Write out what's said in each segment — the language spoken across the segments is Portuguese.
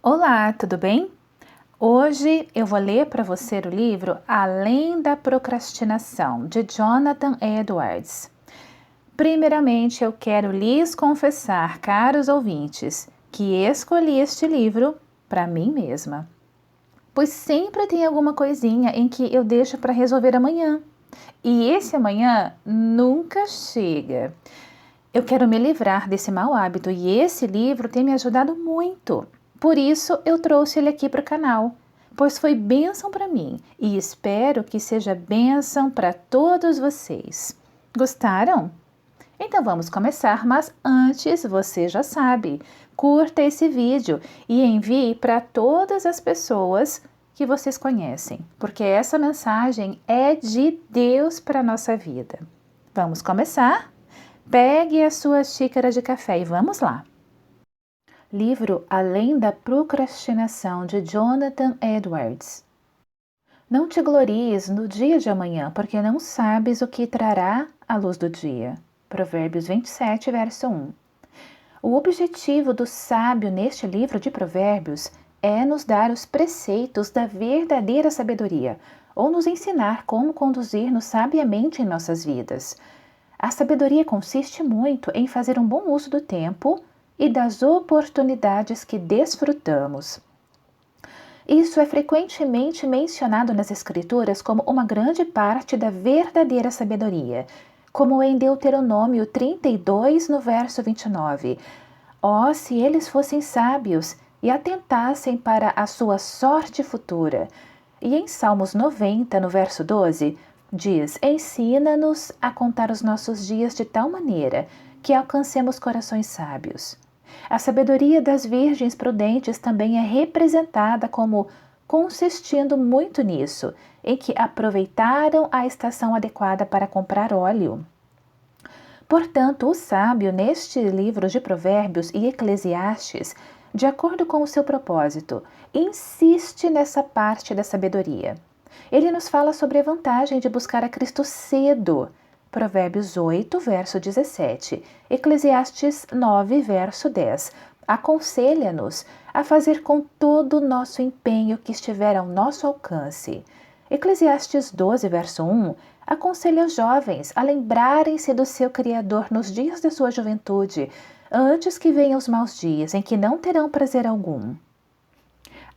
Olá, tudo bem? Hoje eu vou ler para você o livro Além da Procrastinação, de Jonathan Edwards. Primeiramente, eu quero lhes confessar, caros ouvintes, que escolhi este livro para mim mesma, pois sempre tem alguma coisinha em que eu deixo para resolver amanhã, e esse amanhã nunca chega. Eu quero me livrar desse mau hábito e esse livro tem me ajudado muito. Por isso eu trouxe ele aqui para o canal, pois foi bênção para mim e espero que seja bênção para todos vocês. Gostaram? Então vamos começar, mas antes você já sabe, curta esse vídeo e envie para todas as pessoas que vocês conhecem, porque essa mensagem é de Deus para a nossa vida. Vamos começar? Pegue a sua xícara de café e vamos lá. Livro Além da Procrastinação, de Jonathan Edwards. Não te glories no dia de amanhã, porque não sabes o que trará a luz do dia. Provérbios 27, verso 1. O objetivo do sábio neste livro de Provérbios é nos dar os preceitos da verdadeira sabedoria, ou nos ensinar como conduzir-nos sabiamente em nossas vidas. A sabedoria consiste muito em fazer um bom uso do tempo e das oportunidades que desfrutamos. Isso é frequentemente mencionado nas Escrituras como uma grande parte da verdadeira sabedoria, como em Deuteronômio 32, no verso 29. Oh, se eles fossem sábios e atentassem para a sua sorte futura! E em Salmos 90, no verso 12, diz: ensina-nos a contar os nossos dias de tal maneira que alcancemos corações sábios. A sabedoria das virgens prudentes também é representada como consistindo muito nisso, em que aproveitaram a estação adequada para comprar óleo. Portanto, o sábio neste livro de Provérbios e Eclesiastes, de acordo com o seu propósito, insiste nessa parte da sabedoria. Ele nos fala sobre a vantagem de buscar a Cristo cedo. Provérbios 8, verso 17. Eclesiastes 9, verso 10. Aconselha-nos a fazer com todo o nosso empenho que estiver ao nosso alcance. Eclesiastes 12, verso 1. Aconselha os jovens a lembrarem-se do seu Criador nos dias da sua juventude, antes que venham os maus dias, em que não terão prazer algum.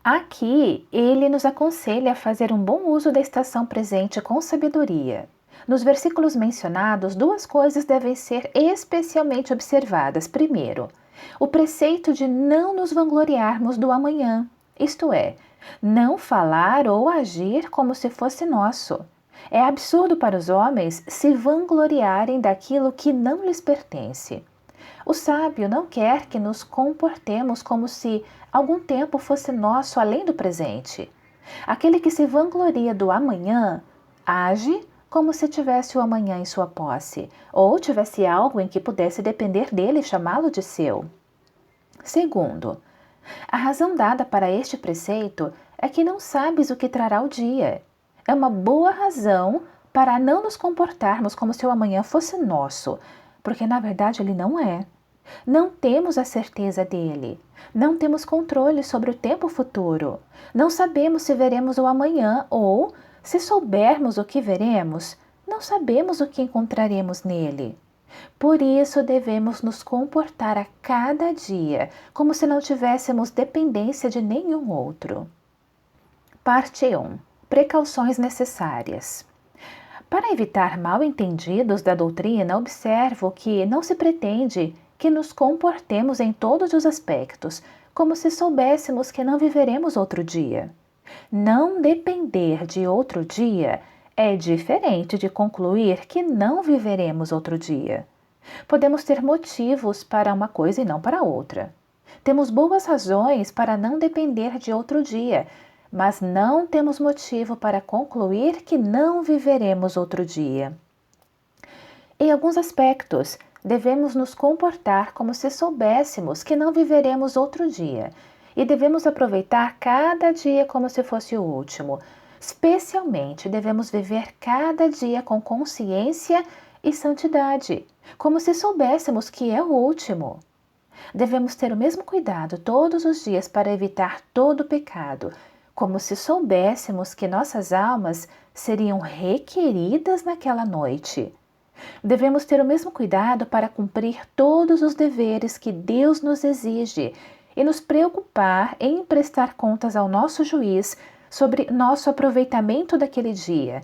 Aqui, ele nos aconselha a fazer um bom uso da estação presente com sabedoria. Nos versículos mencionados, duas coisas devem ser especialmente observadas. Primeiro, o preceito de não nos vangloriarmos do amanhã, isto é, não falar ou agir como se fosse nosso. É absurdo para os homens se vangloriarem daquilo que não lhes pertence. O sábio não quer que nos comportemos como se algum tempo fosse nosso além do presente. Aquele que se vangloria do amanhã age como se tivesse o amanhã em sua posse, ou tivesse algo em que pudesse depender dele e chamá-lo de seu. Segundo, a razão dada para este preceito é que não sabes o que trará o dia. É uma boa razão para não nos comportarmos como se o amanhã fosse nosso, porque na verdade ele não é. Não temos a certeza dele. Não temos controle sobre o tempo futuro. Não sabemos se veremos o amanhã ou, se soubermos o que veremos, não sabemos o que encontraremos nele. Por isso devemos nos comportar a cada dia como se não tivéssemos dependência de nenhum outro. Parte 1. Precauções necessárias. Para evitar mal-entendidos da doutrina, observo que não se pretende que nos comportemos em todos os aspectos, como se soubéssemos que não viveremos outro dia. Não depender de outro dia é diferente de concluir que não viveremos outro dia. Podemos ter motivos para uma coisa e não para outra. Temos boas razões para não depender de outro dia, mas não temos motivo para concluir que não viveremos outro dia. Em alguns aspectos, devemos nos comportar como se soubéssemos que não viveremos outro dia, e devemos aproveitar cada dia como se fosse o último. Especialmente, devemos viver cada dia com consciência e santidade, como se soubéssemos que é o último. Devemos ter o mesmo cuidado todos os dias para evitar todo pecado, como se soubéssemos que nossas almas seriam requeridas naquela noite. Devemos ter o mesmo cuidado para cumprir todos os deveres que Deus nos exige e nos preocupar em prestar contas ao nosso juiz sobre nosso aproveitamento daquele dia,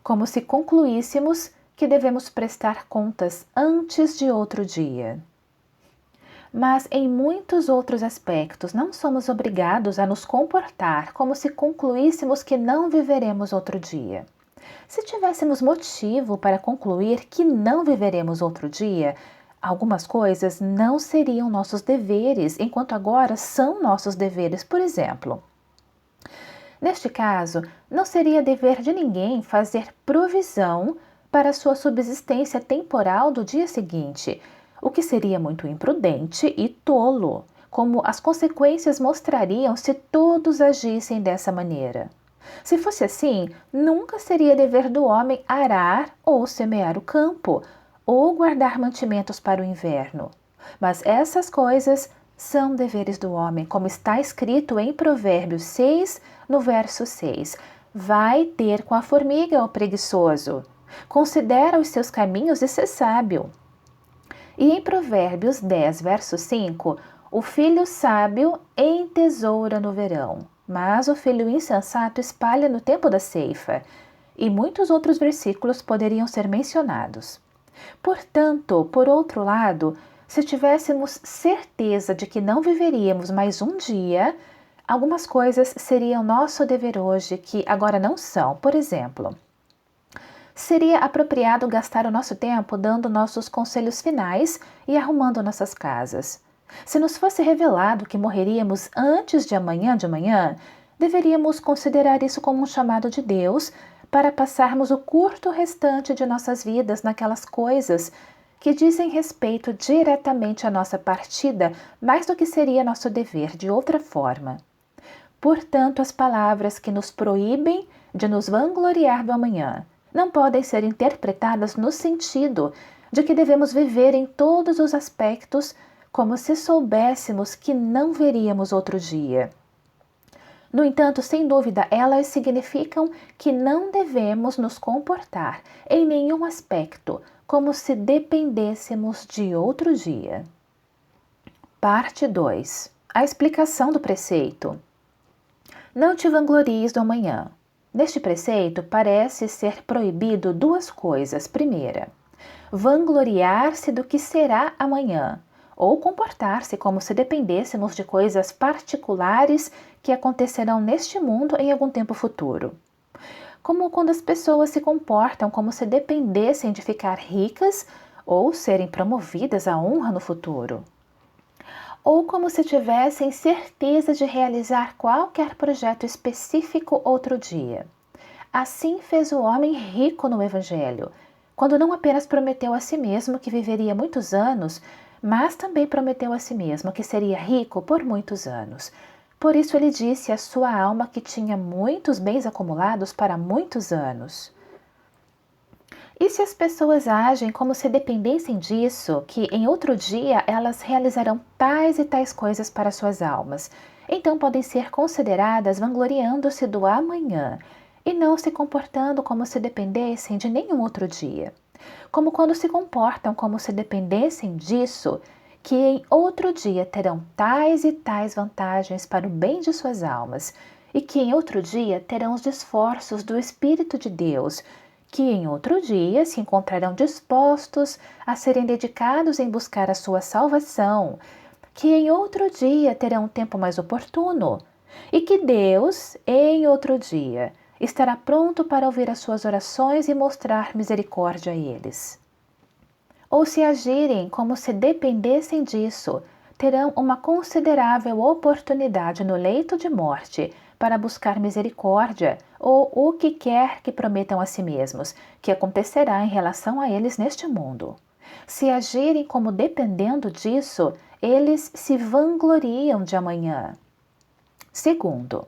como se concluíssemos que devemos prestar contas antes de outro dia. Mas em muitos outros aspectos não somos obrigados a nos comportar como se concluíssemos que não viveremos outro dia. Se tivéssemos motivo para concluir que não viveremos outro dia, algumas coisas não seriam nossos deveres, enquanto agora são nossos deveres. Por exemplo, neste caso, não seria dever de ninguém fazer provisão para sua subsistência temporal do dia seguinte, o que seria muito imprudente e tolo, como as consequências mostrariam se todos agissem dessa maneira. Se fosse assim, nunca seria dever do homem arar ou semear o campo, ou guardar mantimentos para o inverno. Mas essas coisas são deveres do homem, como está escrito em Provérbios 6, no verso 6. Vai ter com a formiga, o preguiçoso. Considera os seus caminhos e ser sábio. E em Provérbios 10, verso 5, o filho sábio entesoura no verão, mas o filho insensato espalha no tempo da ceifa. E muitos outros versículos poderiam ser mencionados. Portanto, por outro lado, se tivéssemos certeza de que não viveríamos mais um dia, algumas coisas seriam nosso dever hoje que agora não são. Por exemplo, seria apropriado gastar o nosso tempo dando nossos conselhos finais e arrumando nossas casas. Se nos fosse revelado que morreríamos antes de amanhã, deveríamos considerar isso como um chamado de Deus para passarmos o curto restante de nossas vidas naquelas coisas que dizem respeito diretamente à nossa partida, mais do que seria nosso dever de outra forma. Portanto, as palavras que nos proíbem de nos vangloriar do amanhã não podem ser interpretadas no sentido de que devemos viver em todos os aspectos como se soubéssemos que não veríamos outro dia. No entanto, sem dúvida, elas significam que não devemos nos comportar em nenhum aspecto como se dependêssemos de outro dia. Parte 2. A explicação do preceito. Não te vanglories do amanhã. Neste preceito, parece ser proibido duas coisas. Primeira, vangloriar-se do que será amanhã, ou comportar-se como se dependêssemos de coisas particulares que acontecerão neste mundo em algum tempo futuro. Como quando as pessoas se comportam como se dependessem de ficar ricas ou serem promovidas à honra no futuro. Ou como se tivessem certeza de realizar qualquer projeto específico outro dia. Assim fez o homem rico no Evangelho, quando não apenas prometeu a si mesmo que viveria muitos anos, mas também prometeu a si mesmo que seria rico por muitos anos. Por isso ele disse à sua alma que tinha muitos bens acumulados para muitos anos. E se as pessoas agem como se dependessem disso, que em outro dia elas realizarão tais e tais coisas para suas almas, então podem ser consideradas vangloriando-se do amanhã e não se comportando como se dependessem de nenhum outro dia. Como quando se comportam como se dependessem disso, que em outro dia terão tais e tais vantagens para o bem de suas almas, e que em outro dia terão os esforços do Espírito de Deus, que em outro dia se encontrarão dispostos a serem dedicados em buscar a sua salvação, que em outro dia terão um tempo mais oportuno, e que Deus, em outro dia, estará pronto para ouvir as suas orações e mostrar misericórdia a eles. Ou se agirem como se dependessem disso, terão uma considerável oportunidade no leito de morte para buscar misericórdia ou o que quer que prometam a si mesmos, que acontecerá em relação a eles neste mundo. Se agirem como dependendo disso, eles se vangloriam de amanhã. Segundo,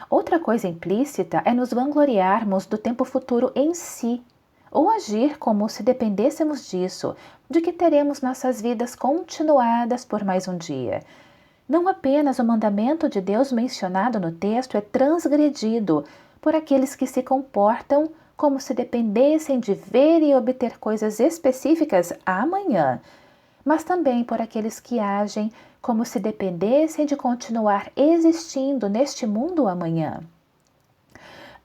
outra coisa implícita é nos vangloriarmos do tempo futuro em si. ou agir como se dependêssemos disso, de que teremos nossas vidas continuadas por mais um dia. Não apenas o mandamento de Deus mencionado no texto é transgredido por aqueles que se comportam como se dependessem de ver e obter coisas específicas amanhã, mas também por aqueles que agem como se dependessem de continuar existindo neste mundo amanhã.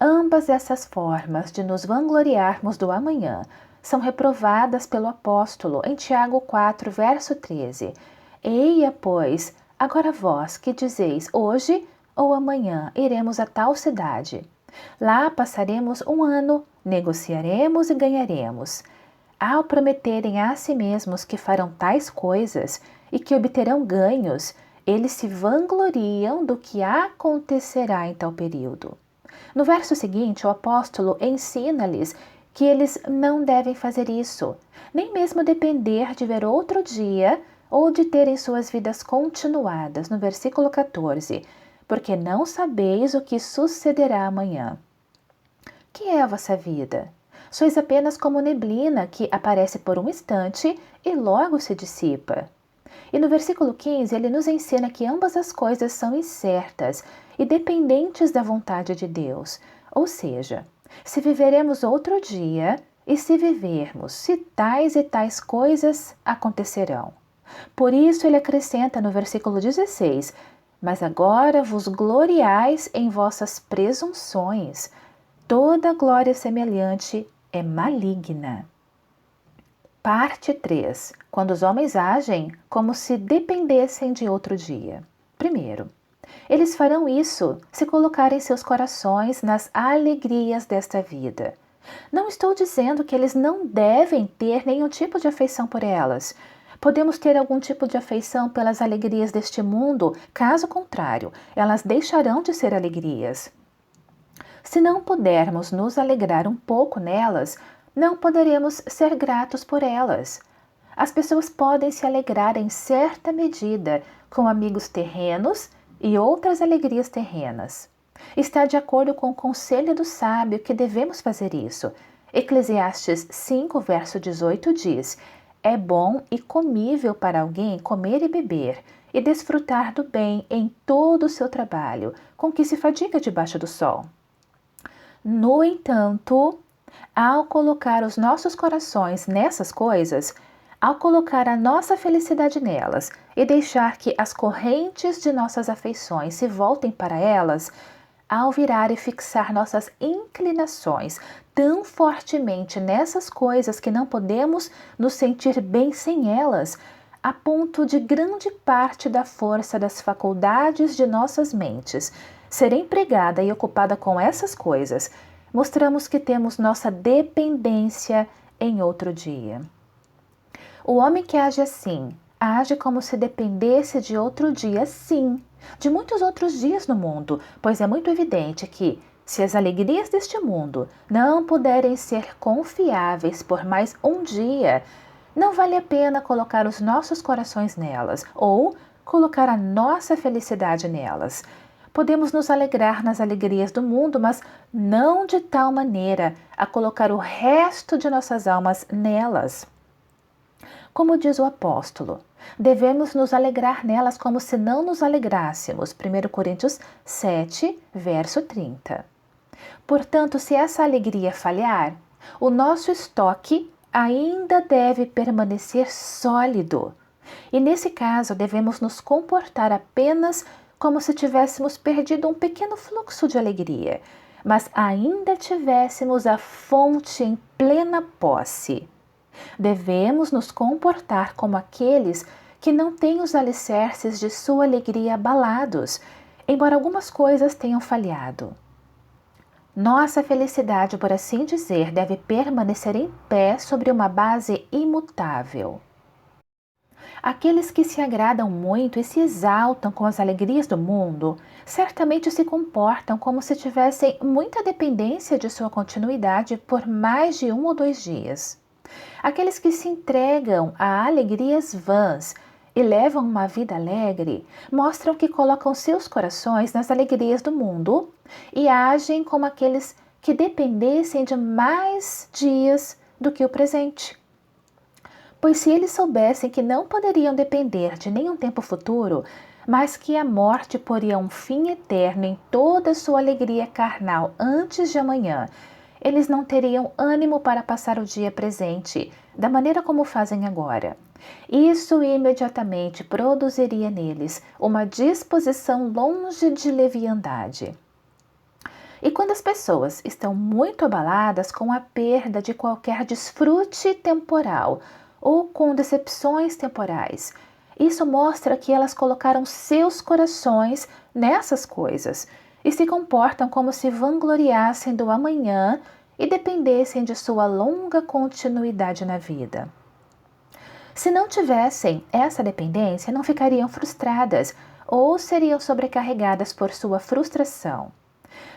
Ambas essas formas de nos vangloriarmos do amanhã são reprovadas pelo apóstolo em Tiago 4, verso 13. Eia, pois, agora vós que dizeis hoje ou amanhã iremos a tal cidade. Lá passaremos um ano, negociaremos e ganharemos. Ao prometerem a si mesmos que farão tais coisas e que obterão ganhos, eles se vangloriam do que acontecerá em tal período. No verso seguinte, o apóstolo ensina-lhes que eles não devem fazer isso, nem mesmo depender de ver outro dia ou de terem suas vidas continuadas, no versículo 14, porque não sabeis o que sucederá amanhã. Que é a vossa vida? Sois apenas como neblina que aparece por um instante e logo se dissipa. E no versículo 15, ele nos ensina que ambas as coisas são incertas e dependentes da vontade de Deus. Ou seja, se viveremos outro dia e se vivermos, se tais e tais coisas acontecerão. Por isso ele acrescenta no versículo 16, mas agora vos gloriais em vossas presunções. Toda glória semelhante é maligna. Parte 3. Quando os homens agem como se dependessem de outro dia. Primeiro, eles farão isso se colocarem seus corações nas alegrias desta vida. Não estou dizendo que eles não devem ter nenhum tipo de afeição por elas. Podemos ter algum tipo de afeição pelas alegrias deste mundo, caso contrário, elas deixarão de ser alegrias. Se não pudermos nos alegrar um pouco nelas, não poderemos ser gratos por elas. As pessoas podem se alegrar em certa medida com amigos terrenos e outras alegrias terrenas. Está de acordo com o conselho do sábio que devemos fazer isso. Eclesiastes 5, verso 18 diz: é bom e comível para alguém comer e beber e desfrutar do bem em todo o seu trabalho, com que se fadiga debaixo do sol. No entanto, ao colocar os nossos corações nessas coisas, ao colocar a nossa felicidade nelas e deixar que as correntes de nossas afeições se voltem para elas, ao virar e fixar nossas inclinações tão fortemente nessas coisas que não podemos nos sentir bem sem elas, a ponto de grande parte da força das faculdades de nossas mentes ser empregada e ocupada com essas coisas, mostramos que temos nossa dependência em outro dia. O homem que age assim, age como se dependesse de outro dia, sim, de muitos outros dias no mundo, pois é muito evidente que, se as alegrias deste mundo não puderem ser confiáveis por mais um dia, não vale a pena colocar os nossos corações nelas ou colocar a nossa felicidade nelas. Podemos nos alegrar nas alegrias do mundo, mas não de tal maneira a colocar o resto de nossas almas nelas. Como diz o apóstolo, devemos nos alegrar nelas como se não nos alegrássemos. 1 Coríntios 7, verso 30. Portanto, se essa alegria falhar, o nosso estoque ainda deve permanecer sólido. E nesse caso, devemos nos comportar apenas como se tivéssemos perdido um pequeno fluxo de alegria, mas ainda tivéssemos a fonte em plena posse. Devemos nos comportar como aqueles que não têm os alicerces de sua alegria abalados, embora algumas coisas tenham falhado. Nossa felicidade, por assim dizer, deve permanecer em pé sobre uma base imutável. Aqueles que se agradam muito e se exaltam com as alegrias do mundo, certamente se comportam como se tivessem muita dependência de sua continuidade por mais de 1 ou 2 dias. Aqueles que se entregam a alegrias vãs e levam uma vida alegre, mostram que colocam seus corações nas alegrias do mundo e agem como aqueles que dependessem de mais dias do que o presente. Pois se eles soubessem que não poderiam depender de nenhum tempo futuro, mas que a morte poria um fim eterno em toda a sua alegria carnal antes de amanhã, eles não teriam ânimo para passar o dia presente, da maneira como fazem agora. Isso imediatamente produziria neles uma disposição longe de leviandade. E quando as pessoas estão muito abaladas com a perda de qualquer desfrute temporal ou com decepções temporais, isso mostra que elas colocaram seus corações nessas coisas e se comportam como se vangloriassem do amanhã e dependessem de sua longa continuidade na vida. Se não tivessem essa dependência, não ficariam frustradas ou seriam sobrecarregadas por sua frustração.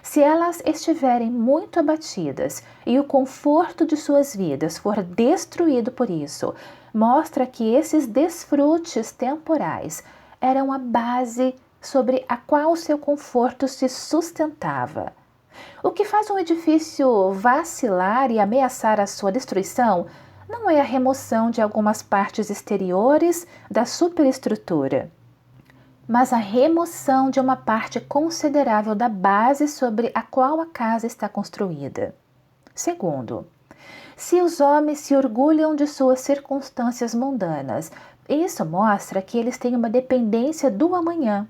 Se elas estiverem muito abatidas e o conforto de suas vidas for destruído por isso, mostra que esses desfrutes temporais eram a base sobre a qual seu conforto se sustentava. O que faz um edifício vacilar e ameaçar a sua destruição não é a remoção de algumas partes exteriores da superestrutura, mas a remoção de uma parte considerável da base sobre a qual a casa está construída. Segundo, se os homens se orgulham de suas circunstâncias mundanas, isso mostra que eles têm uma dependência do amanhã,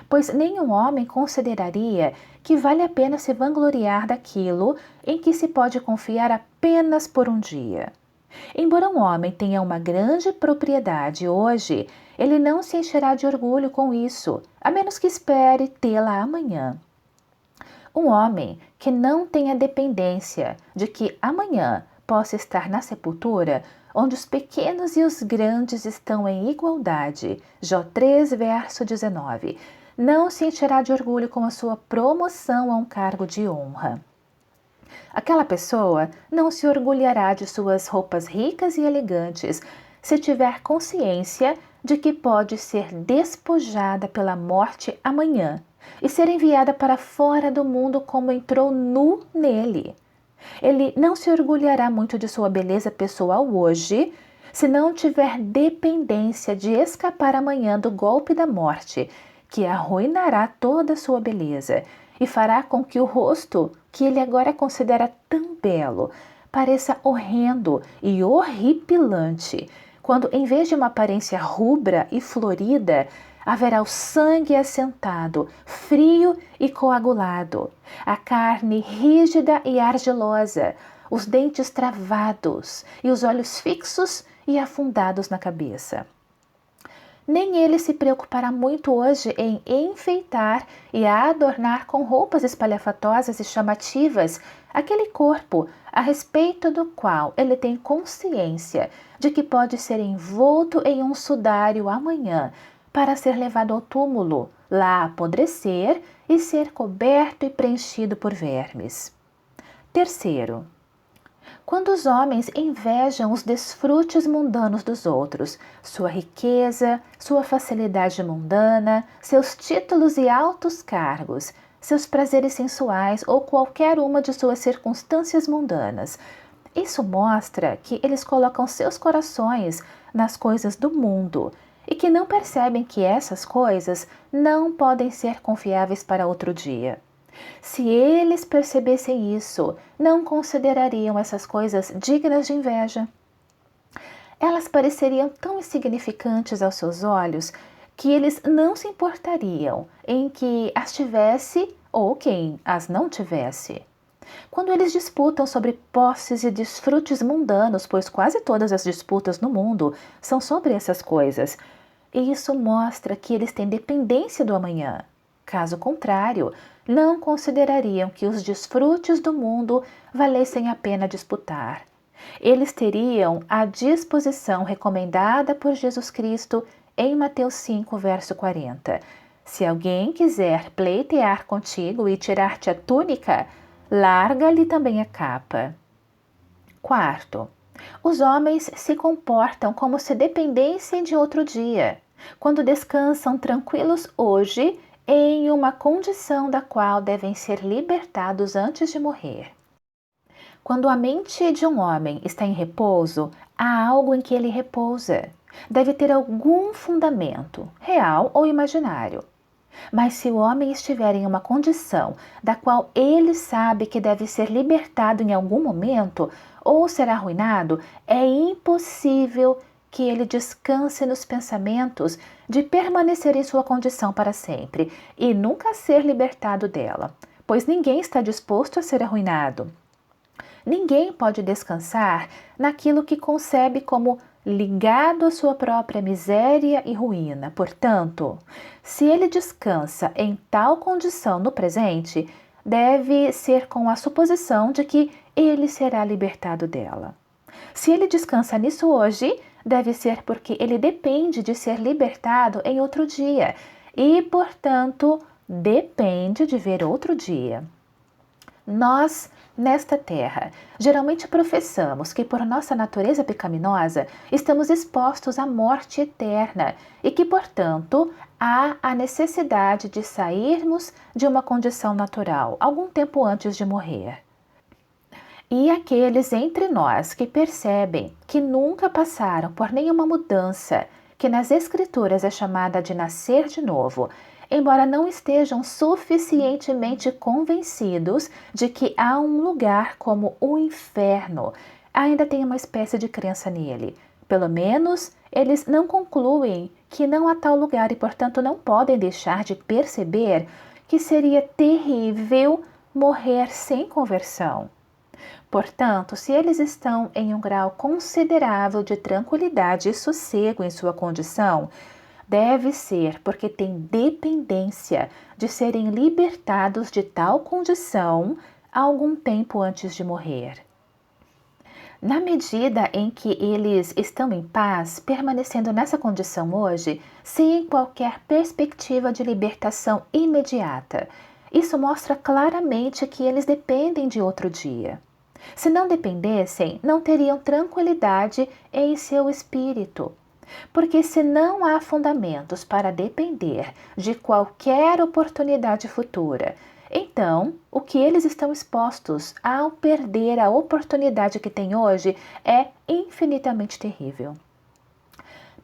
pois nenhum homem consideraria que vale a pena se vangloriar daquilo em que se pode confiar apenas por um dia. Embora um homem tenha uma grande propriedade hoje, ele não se encherá de orgulho com isso, a menos que espere tê-la amanhã. Um homem que não tenha dependência de que amanhã possa estar na sepultura, onde os pequenos e os grandes estão em igualdade, Jó 3, verso 19, não se encherá de orgulho com a sua promoção a um cargo de honra. Aquela pessoa não se orgulhará de suas roupas ricas e elegantes se tiver consciência de que pode ser despojada pela morte amanhã e ser enviada para fora do mundo como entrou nu nele. Ele não se orgulhará muito de sua beleza pessoal hoje se não tiver dependência de escapar amanhã do golpe da morte, que arruinará toda a sua beleza e fará com que o rosto, que ele agora considera tão belo, pareça horrendo e horripilante, quando em vez de uma aparência rubra e florida, haverá o sangue assentado, frio e coagulado, a carne rígida e argilosa, os dentes travados e os olhos fixos e afundados na cabeça. Nem ele se preocupará muito hoje em enfeitar e adornar com roupas espalhafatosas e chamativas aquele corpo a respeito do qual ele tem consciência de que pode ser envolto em um sudário amanhã para ser levado ao túmulo, lá apodrecer e ser coberto e preenchido por vermes. Terceiro, quando os homens invejam os desfrutes mundanos dos outros, sua riqueza, sua facilidade mundana, seus títulos e altos cargos, seus prazeres sensuais ou qualquer uma de suas circunstâncias mundanas, isso mostra que eles colocam seus corações nas coisas do mundo e que não percebem que essas coisas não podem ser confiáveis para outro dia. Se eles percebessem isso, não considerariam essas coisas dignas de inveja. Elas pareceriam tão insignificantes aos seus olhos que eles não se importariam em que as tivesse ou quem as não tivesse. Quando eles disputam sobre posses e desfrutes mundanos, pois quase todas as disputas no mundo são sobre essas coisas, isso mostra que eles têm dependência do amanhã. Caso contrário, não considerariam que os desfrutes do mundo valessem a pena disputar. Eles teriam a disposição recomendada por Jesus Cristo em Mateus 5, verso 40. Se alguém quiser pleitear contigo e tirar-te a túnica, larga-lhe também a capa. Quarto, os homens se comportam como se dependessem de outro dia. Quando descansam tranquilos hoje, em uma condição da qual devem ser libertados antes de morrer. Quando a mente de um homem está em repouso, há algo em que ele repousa. Deve ter algum fundamento, real ou imaginário. Mas se o homem estiver em uma condição da qual ele sabe que deve ser libertado em algum momento ou ser arruinado, é impossível que ele descanse nos pensamentos de permanecer em sua condição para sempre e nunca ser libertado dela, pois ninguém está disposto a ser arruinado. Ninguém pode descansar naquilo que concebe como ligado à sua própria miséria e ruína. Portanto, se ele descansa em tal condição no presente, deve ser com a suposição de que ele será libertado dela. Se ele descansa nisso hoje, deve ser porque ele depende de ser libertado em outro dia e, portanto, depende de ver outro dia. Nós, nesta terra, geralmente professamos que por nossa natureza pecaminosa estamos expostos à morte eterna e que, portanto, há a necessidade de sairmos de uma condição natural algum tempo antes de morrer. E aqueles entre nós que percebem que nunca passaram por nenhuma mudança, que nas Escrituras é chamada de nascer de novo, embora não estejam suficientemente convencidos de que há um lugar como o inferno, ainda têm uma espécie de crença nele. Pelo menos, eles não concluem que não há tal lugar e, portanto, não podem deixar de perceber que seria terrível morrer sem conversão. Portanto, se eles estão em um grau considerável de tranquilidade e sossego em sua condição, deve ser porque têm dependência de serem libertados de tal condição algum tempo antes de morrer. Na medida em que eles estão em paz, permanecendo nessa condição hoje, sem qualquer perspectiva de libertação imediata, isso mostra claramente que eles dependem de outro dia. Se não dependessem, não teriam tranquilidade em seu espírito. Porque se não há fundamentos para depender de qualquer oportunidade futura, então o que eles estão expostos ao perder a oportunidade que têm hoje é infinitamente terrível.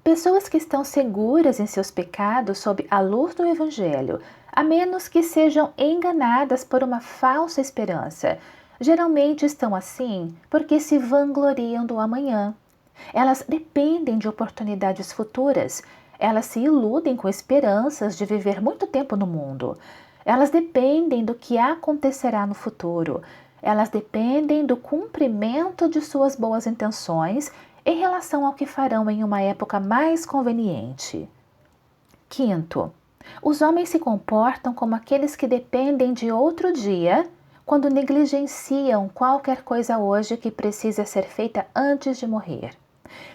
Pessoas que estão seguras em seus pecados sob a luz do Evangelho, a menos que sejam enganadas por uma falsa esperança, geralmente estão assim porque se vangloriam do amanhã. Elas dependem de oportunidades futuras. Elas se iludem com esperanças de viver muito tempo no mundo. Elas dependem do que acontecerá no futuro. Elas dependem do cumprimento de suas boas intenções em relação ao que farão em uma época mais conveniente. Quinto, os homens se comportam como aqueles que dependem de outro dia quando negligenciam qualquer coisa hoje que precisa ser feita antes de morrer.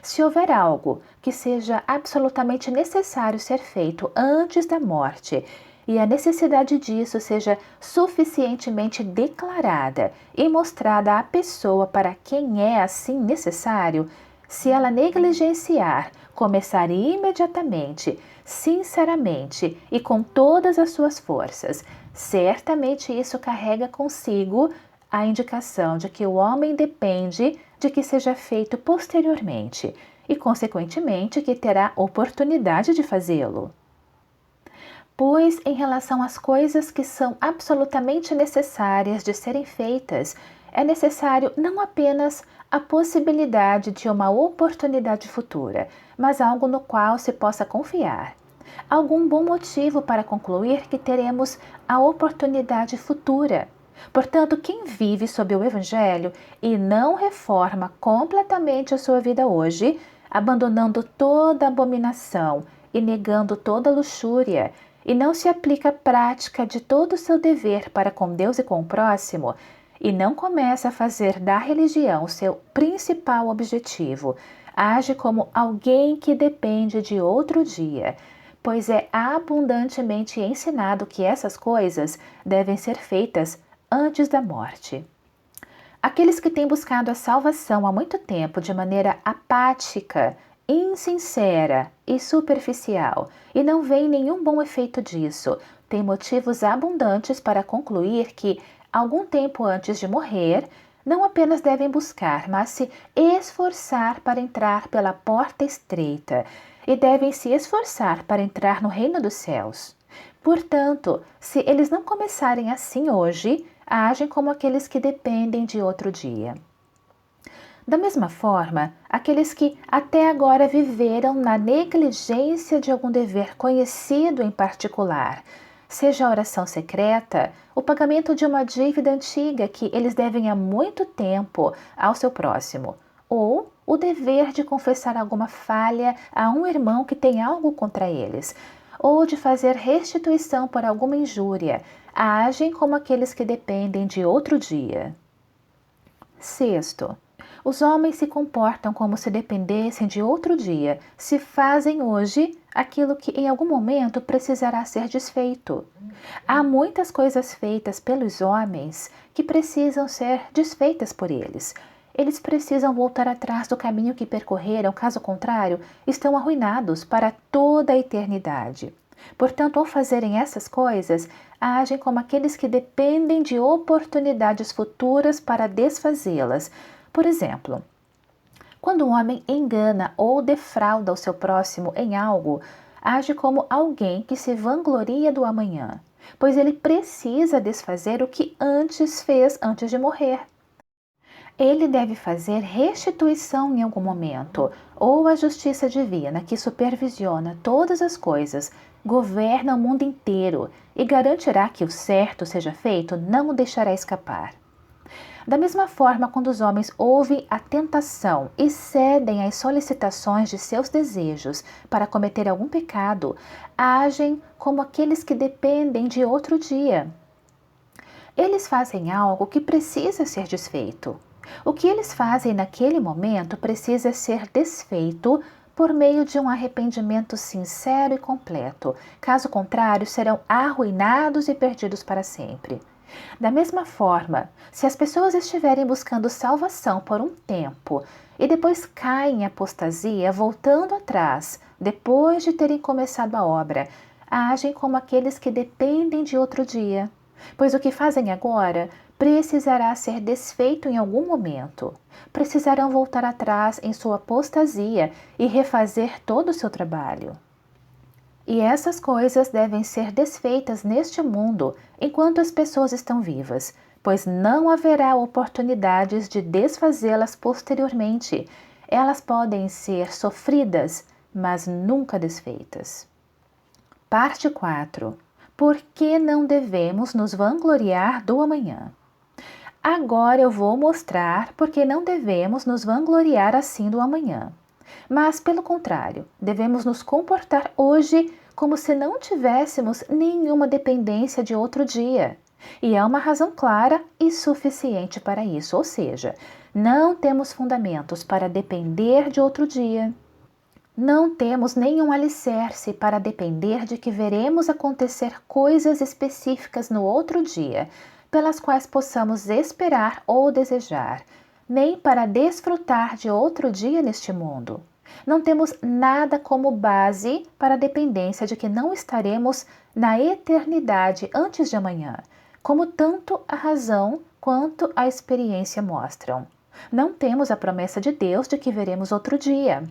Se houver algo que seja absolutamente necessário ser feito antes da morte e a necessidade disso seja suficientemente declarada e mostrada à pessoa para quem é assim necessário, se ela negligenciar, começar imediatamente, sinceramente e com todas as suas forças, certamente isso carrega consigo a indicação de que o homem depende de que seja feito posteriormente e, consequentemente, que terá oportunidade de fazê-lo. Pois, em relação às coisas que são absolutamente necessárias de serem feitas, é necessário não apenas a possibilidade de uma oportunidade futura, mas algo no qual se possa confiar. Algum bom motivo para concluir que teremos a oportunidade futura. Portanto, quem vive sob o Evangelho e não reforma completamente a sua vida hoje, abandonando toda abominação e negando toda luxúria, e não se aplica à prática de todo o seu dever para com Deus e com o próximo, e não começa a fazer da religião seu principal objetivo, age como alguém que depende de outro dia, pois é abundantemente ensinado que essas coisas devem ser feitas antes da morte. Aqueles que têm buscado a salvação há muito tempo de maneira apática insincera e superficial, e não vem nenhum bom efeito disso. Tem motivos abundantes para concluir que, algum tempo antes de morrer, não apenas devem buscar, mas se esforçar para entrar pela porta estreita, e devem se esforçar para entrar no reino dos céus. Portanto, se eles não começarem assim hoje, agem como aqueles que dependem de outro dia. Da mesma forma, aqueles que até agora viveram na negligência de algum dever conhecido em particular, seja a oração secreta, o pagamento de uma dívida antiga que eles devem há muito tempo ao seu próximo, ou o dever de confessar alguma falha a um irmão que tem algo contra eles, ou de fazer restituição por alguma injúria, agem como aqueles que dependem de outro dia. Sexto, os homens se comportam como se dependessem de outro dia, se fazem hoje aquilo que em algum momento precisará ser desfeito. Há muitas coisas feitas pelos homens que precisam ser desfeitas por eles. Eles precisam voltar atrás do caminho que percorreram, caso contrário, estão arruinados para toda a eternidade. Portanto, ao fazerem essas coisas, agem como aqueles que dependem de oportunidades futuras para desfazê-las. Por exemplo, quando um homem engana ou defrauda o seu próximo em algo, age como alguém que se vangloria do amanhã, pois ele precisa desfazer o que antes fez antes de morrer. Ele deve fazer restituição em algum momento, ou a justiça divina, que supervisiona todas as coisas, governa o mundo inteiro e garantirá que o certo seja feito, não o deixará escapar. Da mesma forma, quando os homens ouvem a tentação e cedem às solicitações de seus desejos para cometer algum pecado, agem como aqueles que dependem de outro dia. Eles fazem algo que precisa ser desfeito. O que eles fazem naquele momento precisa ser desfeito por meio de um arrependimento sincero e completo. Caso contrário, serão arruinados e perdidos para sempre. Da mesma forma, se as pessoas estiverem buscando salvação por um tempo e depois caem em apostasia, voltando atrás, depois de terem começado a obra, agem como aqueles que dependem de outro dia, pois o que fazem agora precisará ser desfeito em algum momento. Precisarão voltar atrás em sua apostasia e refazer todo o seu trabalho. E essas coisas devem ser desfeitas neste mundo enquanto as pessoas estão vivas, pois não haverá oportunidades de desfazê-las posteriormente. Elas podem ser sofridas, mas nunca desfeitas. Parte 4. Por que não devemos nos vangloriar do amanhã? Agora eu vou mostrar por que não devemos nos vangloriar assim do amanhã. Mas, pelo contrário, devemos nos comportar hoje como se não tivéssemos nenhuma dependência de outro dia. E há uma razão clara e suficiente para isso, ou seja, não temos fundamentos para depender de outro dia. Não temos nenhum alicerce para depender de que veremos acontecer coisas específicas no outro dia, pelas quais possamos esperar ou desejar, nem para desfrutar de outro dia neste mundo. Não temos nada como base para a dependência de que não estaremos na eternidade antes de amanhã, como tanto a razão quanto a experiência mostram. Não temos a promessa de Deus de que veremos outro dia.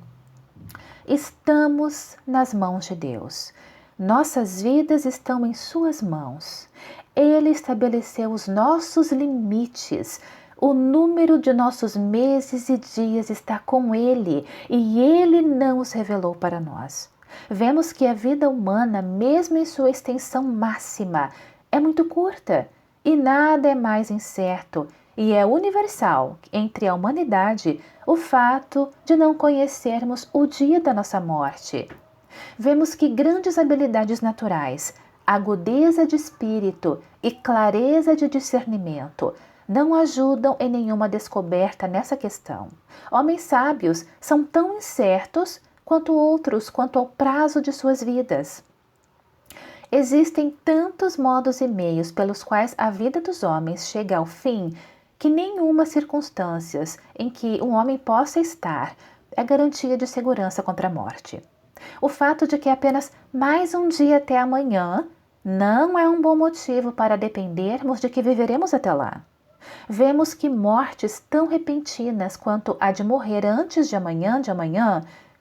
Estamos nas mãos de Deus. Nossas vidas estão em suas mãos. Ele estabeleceu os nossos limites. O número de nossos meses e dias está com Ele e Ele não os revelou para nós. Vemos que a vida humana, mesmo em sua extensão máxima, é muito curta e nada é mais incerto e é universal entre a humanidade o fato de não conhecermos o dia da nossa morte. Vemos que grandes habilidades naturais, agudeza de espírito e clareza de discernimento não ajudam em nenhuma descoberta nessa questão. Homens sábios são tão incertos quanto outros quanto ao prazo de suas vidas. Existem tantos modos e meios pelos quais a vida dos homens chega ao fim que nenhuma circunstância em que um homem possa estar é garantia de segurança contra a morte. O fato de que é apenas mais um dia até amanhã não é um bom motivo para dependermos de que viveremos até lá. Vemos que mortes tão repentinas quanto a de morrer antes de amanhã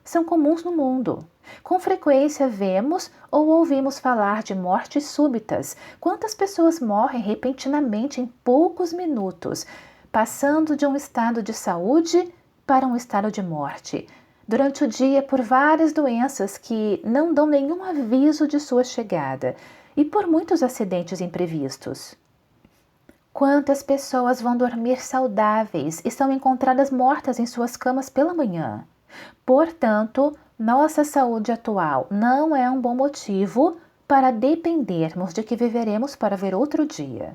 são comuns no mundo. Com frequência vemos ou ouvimos falar de mortes súbitas. Quantas pessoas morrem repentinamente em poucos minutos, passando de um estado de saúde para um estado de morte, durante o dia por várias doenças que não dão nenhum aviso de sua chegada e por muitos acidentes imprevistos. Quantas pessoas vão dormir saudáveis e são encontradas mortas em suas camas pela manhã? Portanto, nossa saúde atual não é um bom motivo para dependermos de que viveremos para ver outro dia.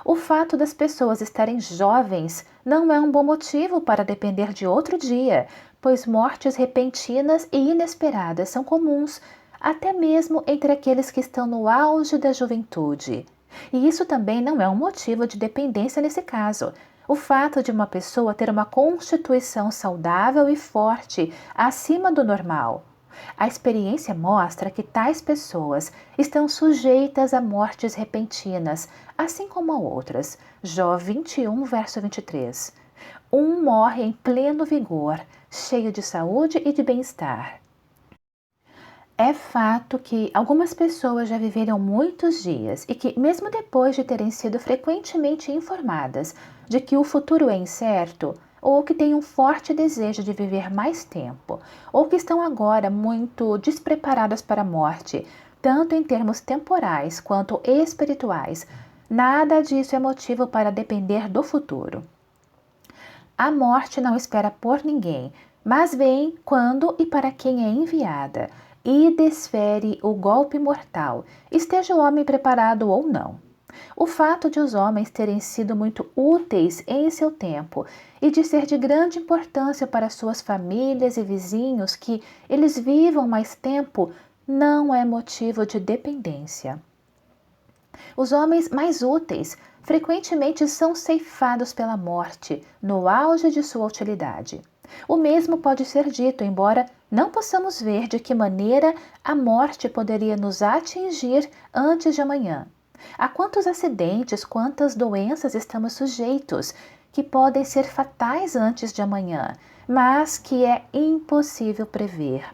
O fato das pessoas estarem jovens não é um bom motivo para depender de outro dia, pois mortes repentinas e inesperadas são comuns, até mesmo entre aqueles que estão no auge da juventude. E isso também não é um motivo de dependência nesse caso. O fato de uma pessoa ter uma constituição saudável e forte acima do normal. A experiência mostra que tais pessoas estão sujeitas a mortes repentinas, assim como a outras. Jó 21, verso 23. Um morre em pleno vigor, cheio de saúde e de bem-estar. É fato que algumas pessoas já viveram muitos dias e que, mesmo depois de terem sido frequentemente informadas de que o futuro é incerto, ou que têm um forte desejo de viver mais tempo, ou que estão agora muito despreparadas para a morte, tanto em termos temporais quanto espirituais, nada disso é motivo para depender do futuro. A morte não espera por ninguém, mas vem quando e para quem é enviada, e desfere o golpe mortal, esteja o homem preparado ou não. O fato de os homens terem sido muito úteis em seu tempo e de ser de grande importância para suas famílias e vizinhos que eles vivam mais tempo não é motivo de dependência. Os homens mais úteis frequentemente são ceifados pela morte no auge de sua utilidade. O mesmo pode ser dito, embora não possamos ver de que maneira a morte poderia nos atingir antes de amanhã. A quantos acidentes, quantas doenças estamos sujeitos, que podem ser fatais antes de amanhã, mas que é impossível prever.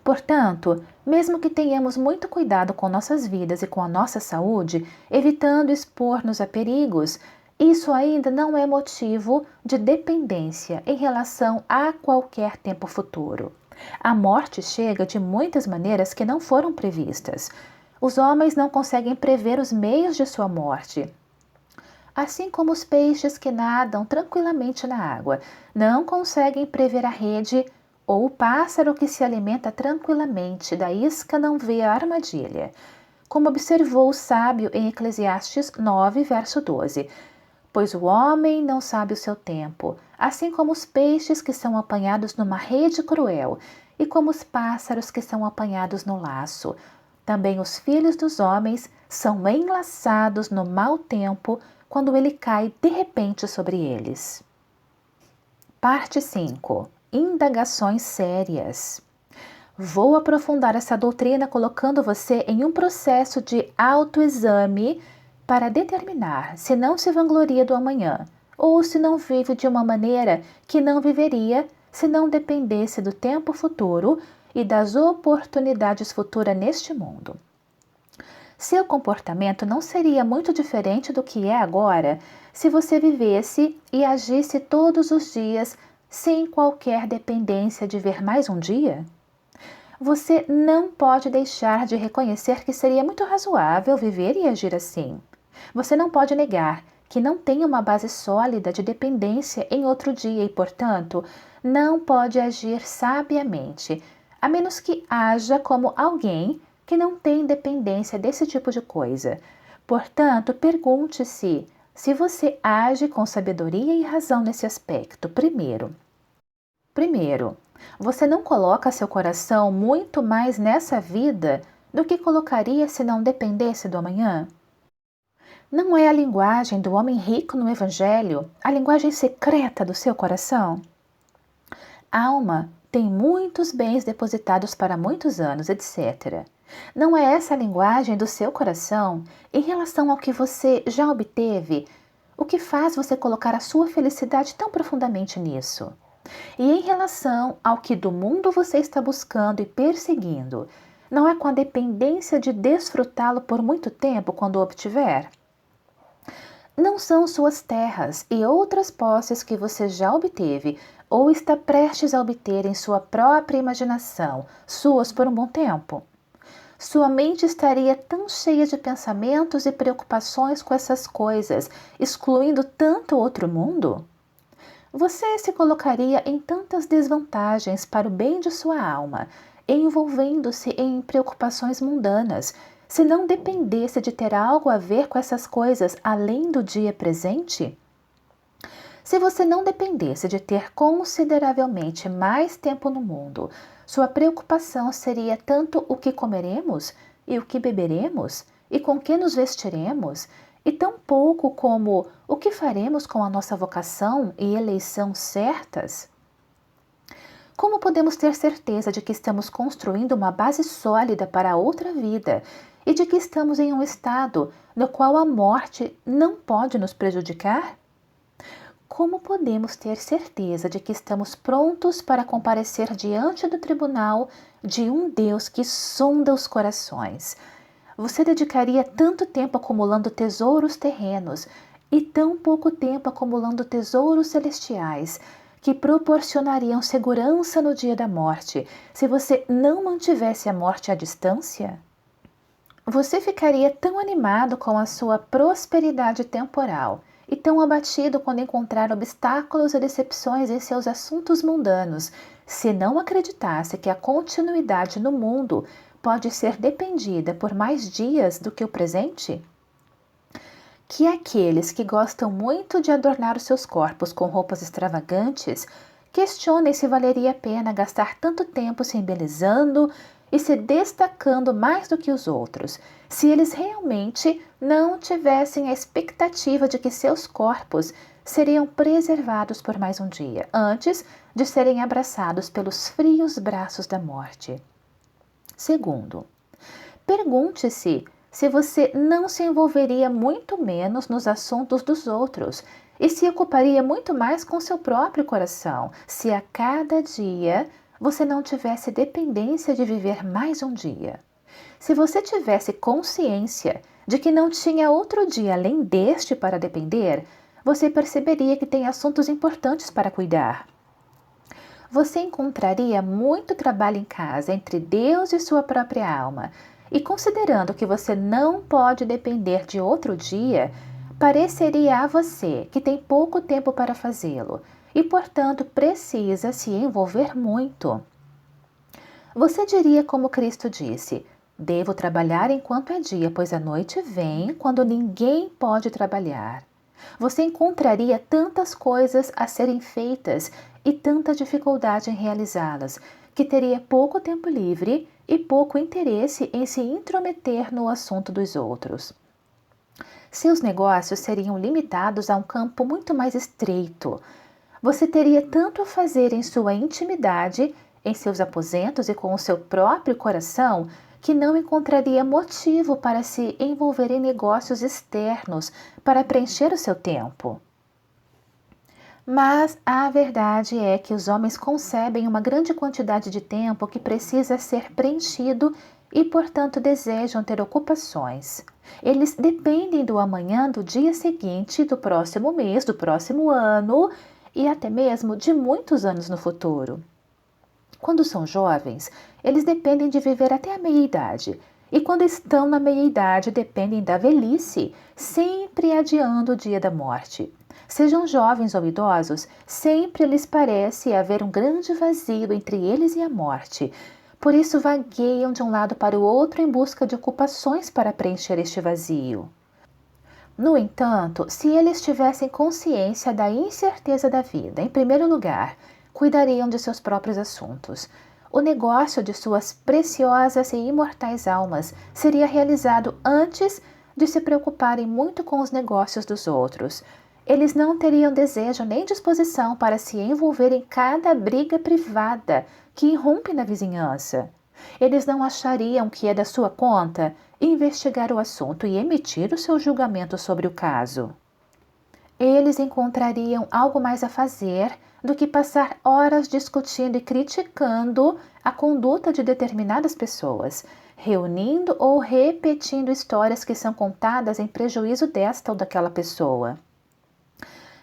Portanto, mesmo que tenhamos muito cuidado com nossas vidas e com a nossa saúde, evitando expor-nos a perigos, isso ainda não é motivo de dependência em relação a qualquer tempo futuro. A morte chega de muitas maneiras que não foram previstas. Os homens não conseguem prever os meios de sua morte. Assim como os peixes que nadam tranquilamente na água não conseguem prever a rede, ou o pássaro que se alimenta tranquilamente da isca não vê a armadilha. Como observou o sábio em Eclesiastes 9, verso 12. Pois o homem não sabe o seu tempo, assim como os peixes que são apanhados numa rede cruel, e como os pássaros que são apanhados no laço. Também os filhos dos homens são enlaçados no mau tempo, quando ele cai de repente sobre eles. Parte 5. Indagações sérias. Vou aprofundar essa doutrina colocando você em um processo de autoexame para determinar se não se vangloria do amanhã ou se não vive de uma maneira que não viveria se não dependesse do tempo futuro e das oportunidades futuras neste mundo. Seu comportamento não seria muito diferente do que é agora se você vivesse e agisse todos os dias sem qualquer dependência de ver mais um dia? Você não pode deixar de reconhecer que seria muito razoável viver e agir assim. Você não pode negar que não tem uma base sólida de dependência em outro dia e, portanto, não pode agir sabiamente, a menos que haja como alguém que não tem dependência desse tipo de coisa. Portanto, pergunte-se se você age com sabedoria e razão nesse aspecto. Primeiro, você não coloca seu coração muito mais nessa vida do que colocaria se não dependesse do amanhã? Não é a linguagem do homem rico no Evangelho a linguagem secreta do seu coração? alma tem muitos bens depositados para muitos anos, etc. Não é essa a linguagem do seu coração em relação ao que você já obteve? O que faz você colocar a sua felicidade tão profundamente nisso? E em relação ao que do mundo você está buscando e perseguindo, não é com a dependência de desfrutá-lo por muito tempo quando o obtiver? Não são suas terras e outras posses que você já obteve ou está prestes a obter em sua própria imaginação, suas por um bom tempo? Sua mente estaria tão cheia de pensamentos e preocupações com essas coisas, excluindo tanto outro mundo? Você se colocaria em tantas desvantagens para o bem de sua alma, envolvendo-se em preocupações mundanas, se não dependesse de ter algo a ver com essas coisas além do dia presente? Se você não dependesse de ter consideravelmente mais tempo no mundo, sua preocupação seria tanto o que comeremos e o que beberemos e com que nos vestiremos, e tão pouco como o que faremos com a nossa vocação e eleição certas? Como podemos ter certeza de que estamos construindo uma base sólida para a outra vida e de que estamos em um estado no qual a morte não pode nos prejudicar? Como podemos ter certeza de que estamos prontos para comparecer diante do tribunal de um Deus que sonda os corações? Você dedicaria tanto tempo acumulando tesouros terrenos e tão pouco tempo acumulando tesouros celestiais, que proporcionariam segurança no dia da morte, se você não mantivesse a morte à distância? Você ficaria tão animado com a sua prosperidade temporal e tão abatido quando encontrar obstáculos e decepções em seus assuntos mundanos, se não acreditasse que a continuidade no mundo pode ser dependida por mais dias do que o presente? Que aqueles que gostam muito de adornar os seus corpos com roupas extravagantes questionem se valeria a pena gastar tanto tempo se embelezando e se destacando mais do que os outros, se eles realmente não tivessem a expectativa de que seus corpos seriam preservados por mais um dia, antes de serem abraçados pelos frios braços da morte. Segundo, pergunte-se se você não se envolveria muito menos nos assuntos dos outros e se ocuparia muito mais com seu próprio coração, se a cada dia você não tivesse dependência de viver mais um dia. Se você tivesse consciência de que não tinha outro dia além deste para depender, você perceberia que tem assuntos importantes para cuidar. Você encontraria muito trabalho em casa entre Deus e sua própria alma, e considerando que você não pode depender de outro dia, pareceria a você que tem pouco tempo para fazê-lo e, portanto, precisa se envolver muito. Você diria como Cristo disse: devo trabalhar enquanto é dia, pois a noite vem quando ninguém pode trabalhar. Você encontraria tantas coisas a serem feitas e tanta dificuldade em realizá-las, que teria pouco tempo livre e pouco interesse em se intrometer no assunto dos outros. Seus negócios seriam limitados a um campo muito mais estreito. Você teria tanto a fazer em sua intimidade, em seus aposentos e com o seu próprio coração, que não encontraria motivo para se envolver em negócios externos para preencher o seu tempo. Mas a verdade é que os homens concebem uma grande quantidade de tempo que precisa ser preenchido e, portanto, desejam ter ocupações. Eles dependem do amanhã, do dia seguinte, do próximo mês, do próximo ano e até mesmo de muitos anos no futuro. Quando são jovens, eles dependem de viver até a meia-idade. E quando estão na meia-idade, dependem da velhice, sempre adiando o dia da morte. Sejam jovens ou idosos, sempre lhes parece haver um grande vazio entre eles e a morte. Por isso vagueiam de um lado para o outro em busca de ocupações para preencher este vazio. No entanto, se eles tivessem consciência da incerteza da vida, em primeiro lugar, cuidariam de seus próprios assuntos. O negócio de suas preciosas e imortais almas seria realizado antes de se preocuparem muito com os negócios dos outros. Eles não teriam desejo nem disposição para se envolver em cada briga privada que irrompe na vizinhança. Eles não achariam que é da sua conta investigar o assunto e emitir o seu julgamento sobre o caso. Eles encontrariam algo mais a fazer do que passar horas discutindo e criticando a conduta de determinadas pessoas, reunindo ou repetindo histórias que são contadas em prejuízo desta ou daquela pessoa.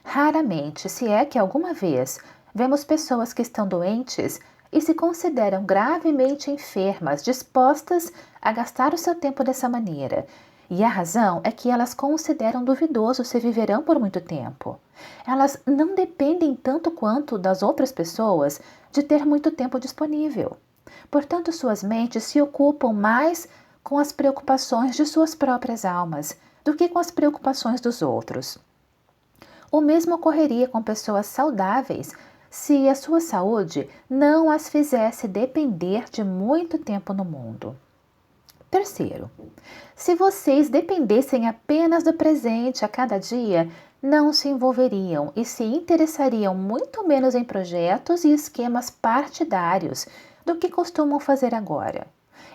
Raramente, se é que alguma vez, vemos pessoas que estão doentes e se consideram gravemente enfermas, dispostas a gastar o seu tempo dessa maneira. E a razão é que elas consideram duvidoso se viverão por muito tempo. Elas não dependem tanto quanto das outras pessoas de ter muito tempo disponível. Portanto, suas mentes se ocupam mais com as preocupações de suas próprias almas do que com as preocupações dos outros. O mesmo ocorreria com pessoas saudáveis se a sua saúde não as fizesse depender de muito tempo no mundo. Terceiro, se vocês dependessem apenas do presente a cada dia, não se envolveriam e se interessariam muito menos em projetos e esquemas partidários do que costumam fazer agora.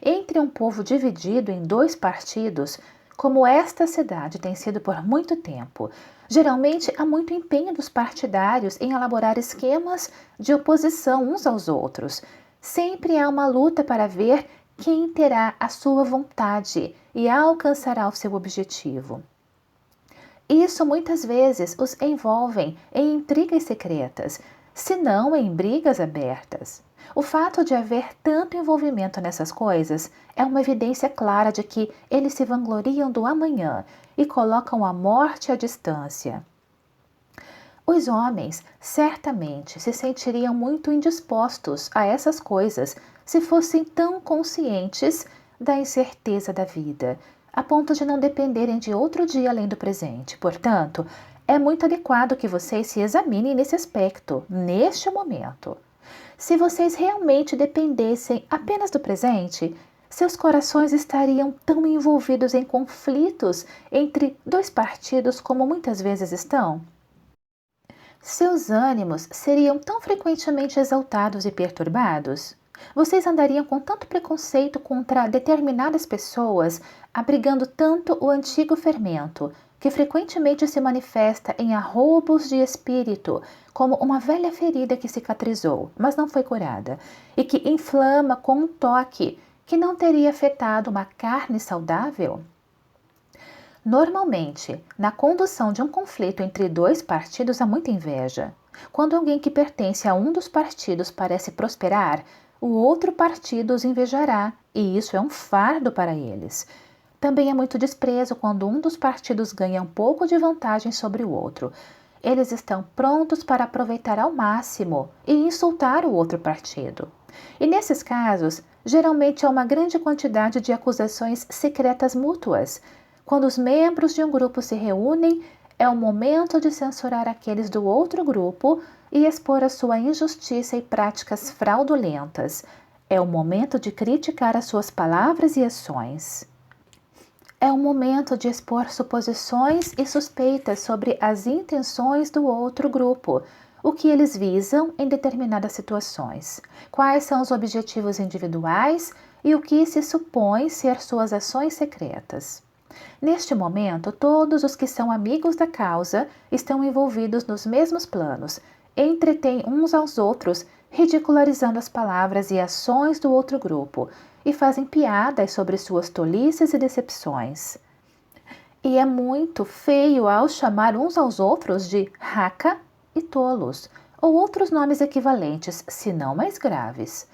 Entre um povo dividido em dois partidos, como esta cidade tem sido por muito tempo, geralmente há muito empenho dos partidários em elaborar esquemas de oposição uns aos outros. Sempre há uma luta para ver quem terá a sua vontade e alcançará o seu objetivo. Isso muitas vezes os envolve em intrigas secretas, se não em brigas abertas. O fato de haver tanto envolvimento nessas coisas é uma evidência clara de que eles se vangloriam do amanhã e colocam a morte à distância. Os homens certamente se sentiriam muito indispostos a essas coisas se fossem tão conscientes da incerteza da vida, a ponto de não dependerem de outro dia além do presente. Portanto, é muito adequado que vocês se examinem nesse aspecto, neste momento. Se vocês realmente dependessem apenas do presente, seus corações estariam tão envolvidos em conflitos entre dois partidos como muitas vezes estão? Seus ânimos seriam tão frequentemente exaltados e perturbados? Vocês andariam com tanto preconceito contra determinadas pessoas, abrigando tanto o antigo fermento, que frequentemente se manifesta em arroubos de espírito, como uma velha ferida que cicatrizou, mas não foi curada, e que inflama com um toque que não teria afetado uma carne saudável? Normalmente, na condução de um conflito entre dois partidos há muita inveja. Quando alguém que pertence a um dos partidos parece prosperar, o outro partido os invejará, e isso é um fardo para eles. Também há muito desprezo quando um dos partidos ganha um pouco de vantagem sobre o outro. Eles estão prontos para aproveitar ao máximo e insultar o outro partido. E nesses casos, geralmente há uma grande quantidade de acusações secretas mútuas. Quando os membros de um grupo se reúnem, é o momento de censurar aqueles do outro grupo e expor a sua injustiça e práticas fraudulentas. É o momento de criticar as suas palavras e ações. É o momento de expor suposições e suspeitas sobre as intenções do outro grupo, o que eles visam em determinadas situações, quais são os objetivos individuais e o que se supõe ser suas ações secretas. Neste momento, todos os que são amigos da causa estão envolvidos nos mesmos planos, entretêm uns aos outros, ridicularizando as palavras e ações do outro grupo, e fazem piadas sobre suas tolices e decepções. E é muito feio ao chamar uns aos outros de raca e tolos, ou outros nomes equivalentes, se não mais graves.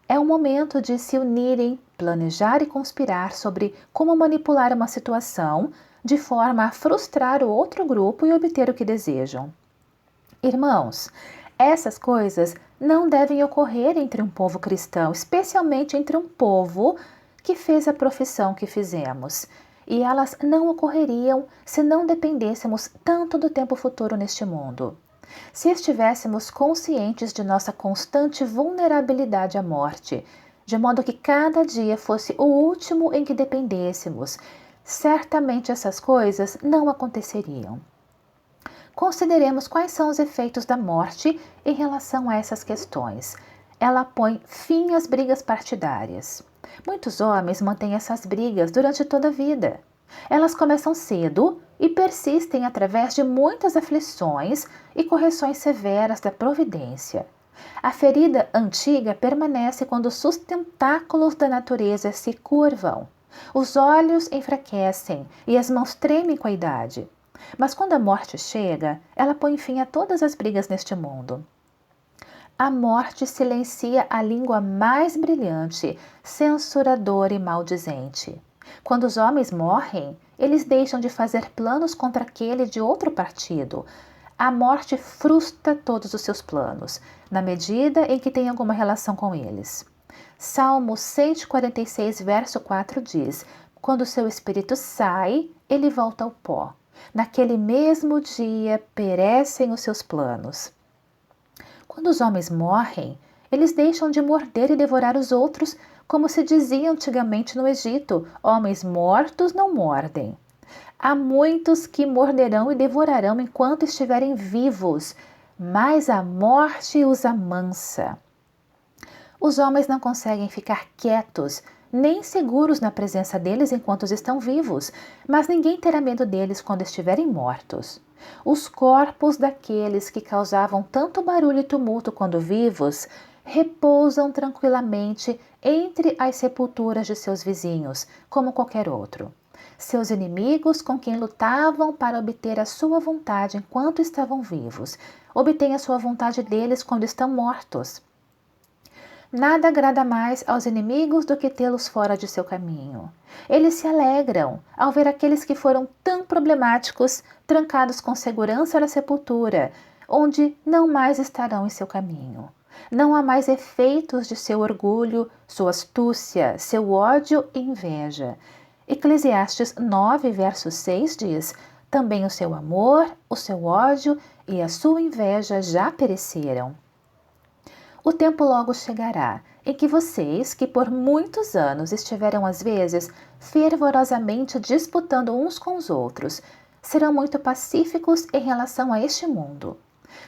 É o momento de se unirem, planejar e conspirar sobre como manipular uma situação de forma a frustrar o outro grupo e obter o que desejam. Irmãos, essas coisas não devem ocorrer entre um povo cristão, especialmente entre um povo que fez a profissão que fizemos. E elas não ocorreriam se não dependêssemos tanto do tempo futuro neste mundo. Se estivéssemos conscientes de nossa constante vulnerabilidade à morte, de modo que cada dia fosse o último em que dependêssemos, certamente essas coisas não aconteceriam. Consideremos quais são os efeitos da morte em relação a essas questões. Ela põe fim às brigas partidárias. Muitos homens mantêm essas brigas durante toda a vida. Elas começam cedo e persistem através de muitas aflições e correções severas da providência. A ferida antiga permanece quando os sustentáculos da natureza se curvam. Os olhos enfraquecem e as mãos tremem com a idade. Mas quando a morte chega, ela põe fim a todas as brigas neste mundo. A morte silencia a língua mais brilhante, censuradora e maldizente. Quando os homens morrem, eles deixam de fazer planos contra aquele de outro partido. A morte frustra todos os seus planos, na medida em que tem alguma relação com eles. Salmo 146, verso 4 diz: quando seu espírito sai, ele volta ao pó. Naquele mesmo dia perecem os seus planos. Quando os homens morrem, eles deixam de morder e devorar os outros, como se dizia antigamente no Egito: homens mortos não mordem. Há muitos que morderão e devorarão enquanto estiverem vivos, mas a morte os amansa. Os homens não conseguem ficar quietos, nem seguros na presença deles enquanto estão vivos, mas ninguém terá medo deles quando estiverem mortos. Os corpos daqueles que causavam tanto barulho e tumulto quando vivos repousam tranquilamente entre as sepulturas de seus vizinhos, como qualquer outro. Seus inimigos, com quem lutavam para obter a sua vontade enquanto estavam vivos, obtêm a sua vontade deles quando estão mortos. Nada agrada mais aos inimigos do que tê-los fora de seu caminho. Eles se alegram ao ver aqueles que foram tão problemáticos trancados com segurança na sepultura, onde não mais estarão em seu caminho. Não há mais efeitos de seu orgulho, sua astúcia, seu ódio e inveja. Eclesiastes 9, verso 6 diz: também o seu amor, o seu ódio e a sua inveja já pereceram. O tempo logo chegará em que vocês, que por muitos anos estiveram às vezes fervorosamente disputando uns com os outros, serão muito pacíficos em relação a este mundo.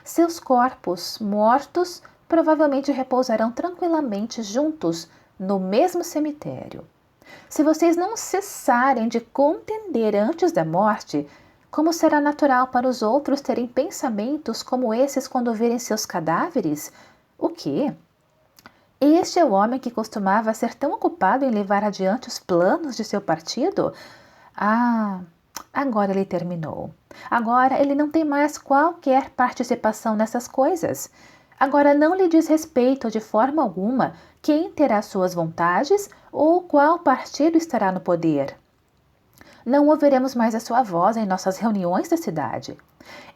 Seus corpos mortos provavelmente repousarão tranquilamente juntos no mesmo cemitério. Se vocês não cessarem de contender antes da morte, como será natural para os outros terem pensamentos como esses quando verem seus cadáveres? O quê? Este é o homem que costumava ser tão ocupado em levar adiante os planos de seu partido? Ah, agora ele terminou. Agora ele não tem mais qualquer participação nessas coisas. Agora não lhe diz respeito de forma alguma quem terá suas vontades ou qual partido estará no poder. Não ouviremos mais a sua voz em nossas reuniões da cidade.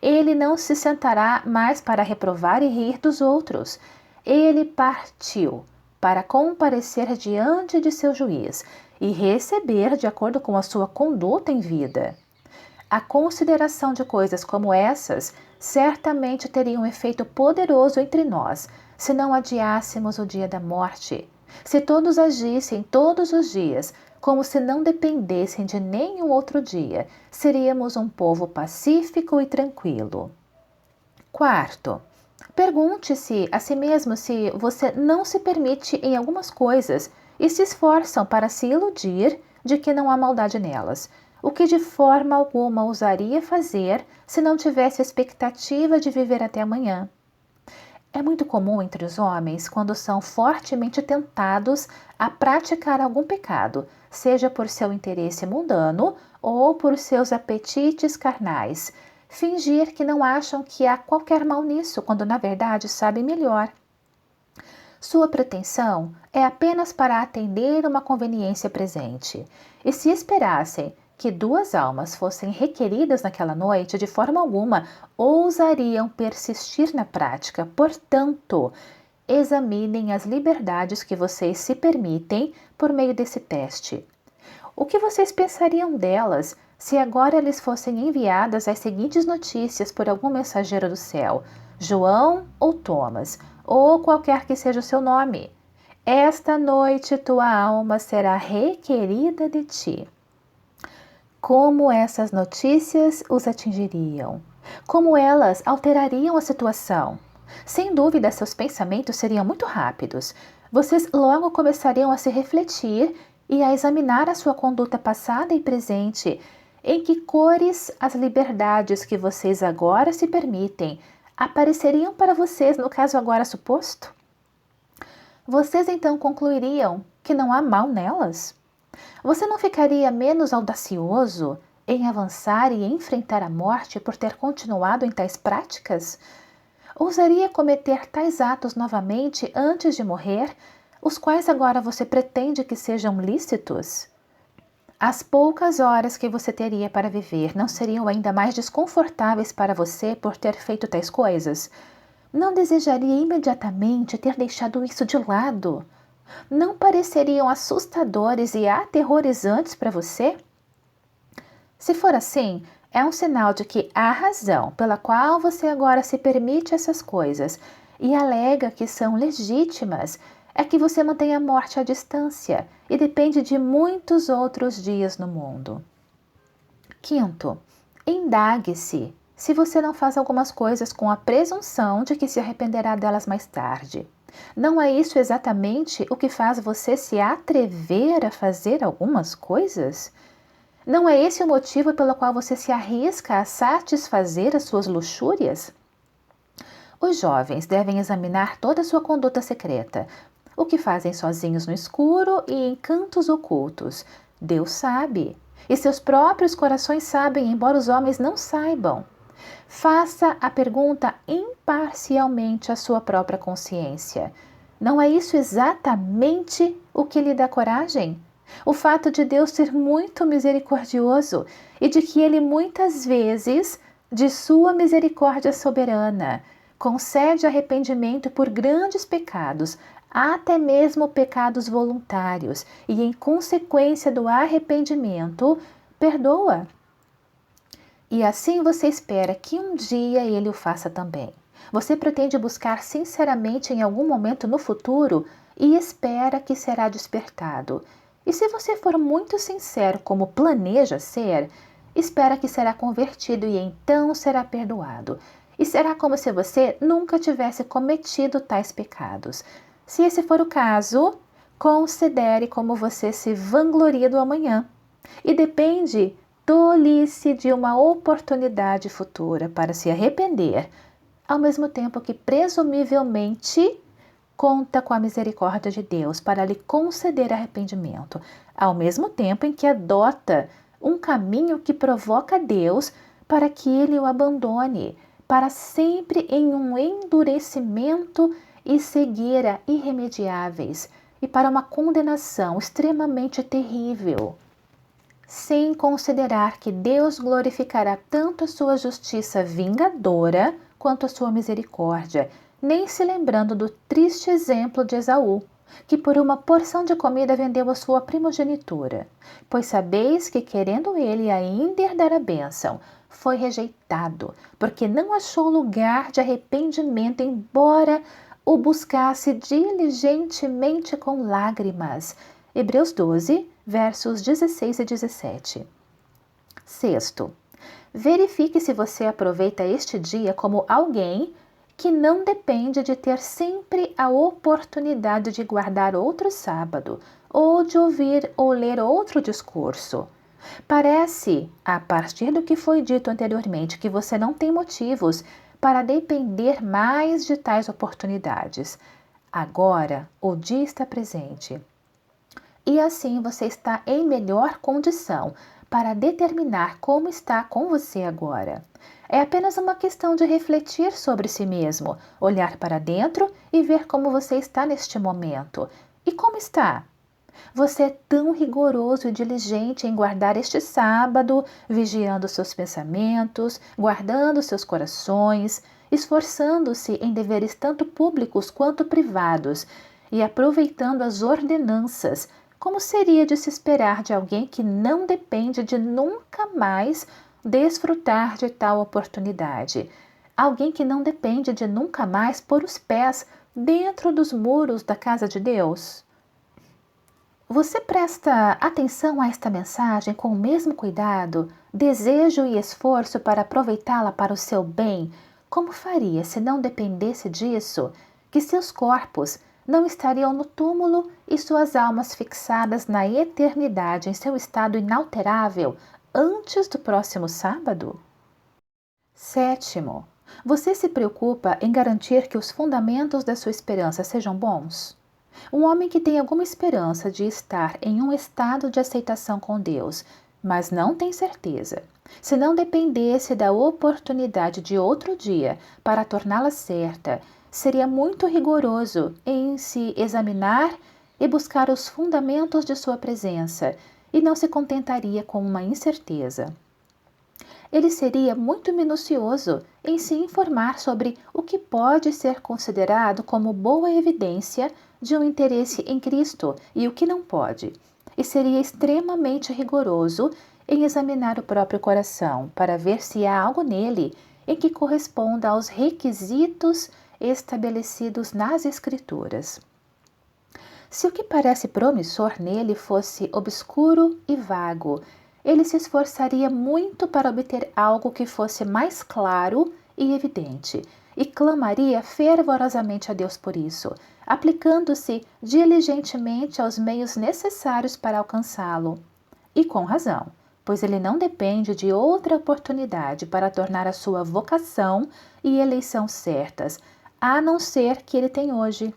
Ele não se sentará mais para reprovar e rir dos outros. Ele partiu para comparecer diante de seu juiz e receber de acordo com a sua conduta em vida. A consideração de coisas como essas certamente teria um efeito poderoso entre nós, se não adiássemos o dia da morte. Se todos agissem todos os dias como se não dependessem de nenhum outro dia, seríamos um povo pacífico e tranquilo. Quarto, pergunte-se a si mesmo se você não se permite em algumas coisas e se esforçam para se iludir de que não há maldade nelas, o que de forma alguma ousaria fazer se não tivesse a expectativa de viver até amanhã. É muito comum entre os homens, quando são fortemente tentados a praticar algum pecado, seja por seu interesse mundano ou por seus apetites carnais, fingir que não acham que há qualquer mal nisso, quando na verdade sabem melhor. Sua pretensão é apenas para atender uma conveniência presente, e se esperassem que duas almas fossem requeridas naquela noite, de forma alguma ousariam persistir na prática. Portanto, examinem as liberdades que vocês se permitem por meio desse teste. O que vocês pensariam delas se agora lhes fossem enviadas as seguintes notícias por algum mensageiro do céu, João ou Thomas, ou qualquer que seja o seu nome? Esta noite tua alma será requerida de ti. Como essas notícias os atingiriam? Como elas alterariam a situação? Sem dúvida, seus pensamentos seriam muito rápidos. Vocês logo começariam a se refletir e a examinar a sua conduta passada e presente. Em que cores as liberdades que vocês agora se permitem apareceriam para vocês no caso agora suposto? Vocês então concluiriam que não há mal nelas? Você não ficaria menos audacioso em avançar e enfrentar a morte por ter continuado em tais práticas? Ousaria cometer tais atos novamente antes de morrer, os quais agora você pretende que sejam lícitos? As poucas horas que você teria para viver não seriam ainda mais desconfortáveis para você por ter feito tais coisas? Não desejaria imediatamente ter deixado isso de lado? Não pareceriam assustadores e aterrorizantes para você? Se for assim, é um sinal de que a razão pela qual você agora se permite essas coisas e alega que são legítimas é que você mantém a morte à distância e depende de muitos outros dias no mundo. Quinto, indague-se se você não faz algumas coisas com a presunção de que se arrependerá delas mais tarde. Não é isso exatamente o que faz você se atrever a fazer algumas coisas? Não é esse o motivo pelo qual você se arrisca a satisfazer as suas luxúrias? Os jovens devem examinar toda a sua conduta secreta, o que fazem sozinhos no escuro e em cantos ocultos. Deus sabe, e seus próprios corações sabem, embora os homens não saibam. Faça a pergunta imparcialmente à sua própria consciência. Não é isso exatamente o que lhe dá coragem? O fato de Deus ser muito misericordioso e de que Ele muitas vezes, de sua misericórdia soberana, concede arrependimento por grandes pecados, até mesmo pecados voluntários, e em consequência do arrependimento, perdoa. E assim você espera que um dia ele o faça também. Você pretende buscar sinceramente em algum momento no futuro e espera que será despertado. E se você for muito sincero como planeja ser, espera que será convertido e então será perdoado. E será como se você nunca tivesse cometido tais pecados. Se esse for o caso, considere como você se vangloria do amanhã. E depende tolice de uma oportunidade futura para se arrepender, ao mesmo tempo que presumivelmente conta com a misericórdia de Deus para lhe conceder arrependimento, ao mesmo tempo em que adota um caminho que provoca Deus para que ele o abandone, para sempre em um endurecimento e cegueira irremediáveis, e para uma condenação extremamente terrível, sem considerar que Deus glorificará tanto a sua justiça vingadora quanto a sua misericórdia, nem se lembrando do triste exemplo de Esaú, que por uma porção de comida vendeu a sua primogenitura. Pois sabeis que, querendo ele ainda herdar a bênção, foi rejeitado, porque não achou lugar de arrependimento, embora o buscasse diligentemente com lágrimas. Hebreus 12, versos 16 e 17. Sexto, verifique se você aproveita este dia como alguém que não depende de ter sempre a oportunidade de guardar outro sábado, ou de ouvir ou ler outro discurso. Parece, a partir do que foi dito anteriormente, que você não tem motivos para depender mais de tais oportunidades. Agora, o dia está presente. E assim você está em melhor condição para determinar como está com você agora. É apenas uma questão de refletir sobre si mesmo, olhar para dentro e ver como você está neste momento. E como está? Você é tão rigoroso e diligente em guardar este sábado, vigiando seus pensamentos, guardando seus corações, esforçando-se em deveres tanto públicos quanto privados e aproveitando as ordenanças, como seria de se esperar de alguém que não depende de nunca mais desfrutar de tal oportunidade. Alguém que não depende de nunca mais pôr os pés dentro dos muros da casa de Deus. Você presta atenção a esta mensagem com o mesmo cuidado, desejo e esforço para aproveitá-la para o seu bem, como faria se não dependesse disso? Que seus corpos não estariam no túmulo e suas almas fixadas na eternidade em seu estado inalterável antes do próximo sábado? Sétimo, você se preocupa em garantir que os fundamentos da sua esperança sejam bons? Um homem que tem alguma esperança de estar em um estado de aceitação com Deus, mas não tem certeza. Se não dependesse da oportunidade de outro dia para torná-la certa, seria muito rigoroso em se examinar e buscar os fundamentos de sua presença, e não se contentaria com uma incerteza. Ele seria muito minucioso em se informar sobre o que pode ser considerado como boa evidência de um interesse em Cristo e o que não pode, e seria extremamente rigoroso em examinar o próprio coração para ver se há algo nele em que corresponda aos requisitos estabelecidos nas Escrituras. Se o que parece promissor nele fosse obscuro e vago, ele se esforçaria muito para obter algo que fosse mais claro e evidente, e clamaria fervorosamente a Deus por isso, aplicando-se diligentemente aos meios necessários para alcançá-lo. E com razão, pois ele não depende de outra oportunidade para tornar a sua vocação e eleição certas, a não ser que ele tem hoje.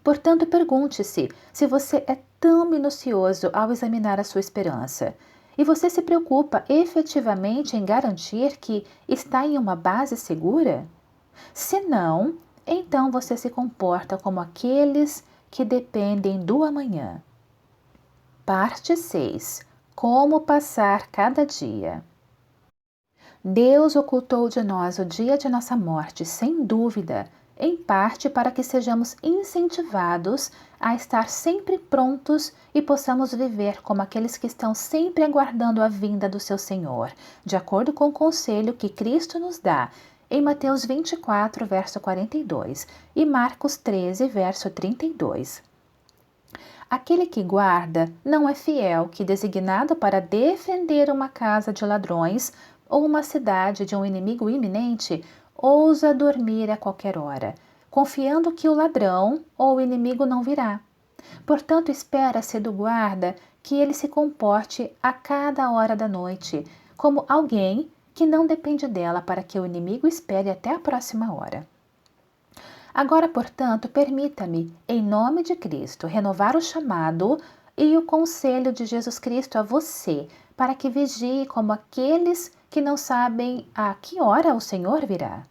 Portanto, pergunte-se se você é tão minucioso ao examinar a sua esperança. E você se preocupa efetivamente em garantir que está em uma base segura? Se não, então você se comporta como aqueles que dependem do amanhã. Parte 6. Como passar cada dia. Deus ocultou de nós o dia de nossa morte, sem dúvida, em parte para que sejamos incentivados a estar sempre prontos e possamos viver como aqueles que estão sempre aguardando a vinda do seu Senhor, de acordo com o conselho que Cristo nos dá em Mateus 24, verso 42 e Marcos 13, verso 32. Aquele que guarda não é fiel que, designado para defender uma casa de ladrões ou uma cidade de um inimigo iminente, ousa dormir a qualquer hora, confiando que o ladrão ou o inimigo não virá. Portanto, espera-se do guarda que ele se comporte a cada hora da noite, como alguém que não depende dela para que o inimigo espere até a próxima hora. Agora, portanto, permita-me, em nome de Cristo, renovar o chamado e o conselho de Jesus Cristo a você, para que vigie como aqueles que não sabem a que hora o Senhor virá.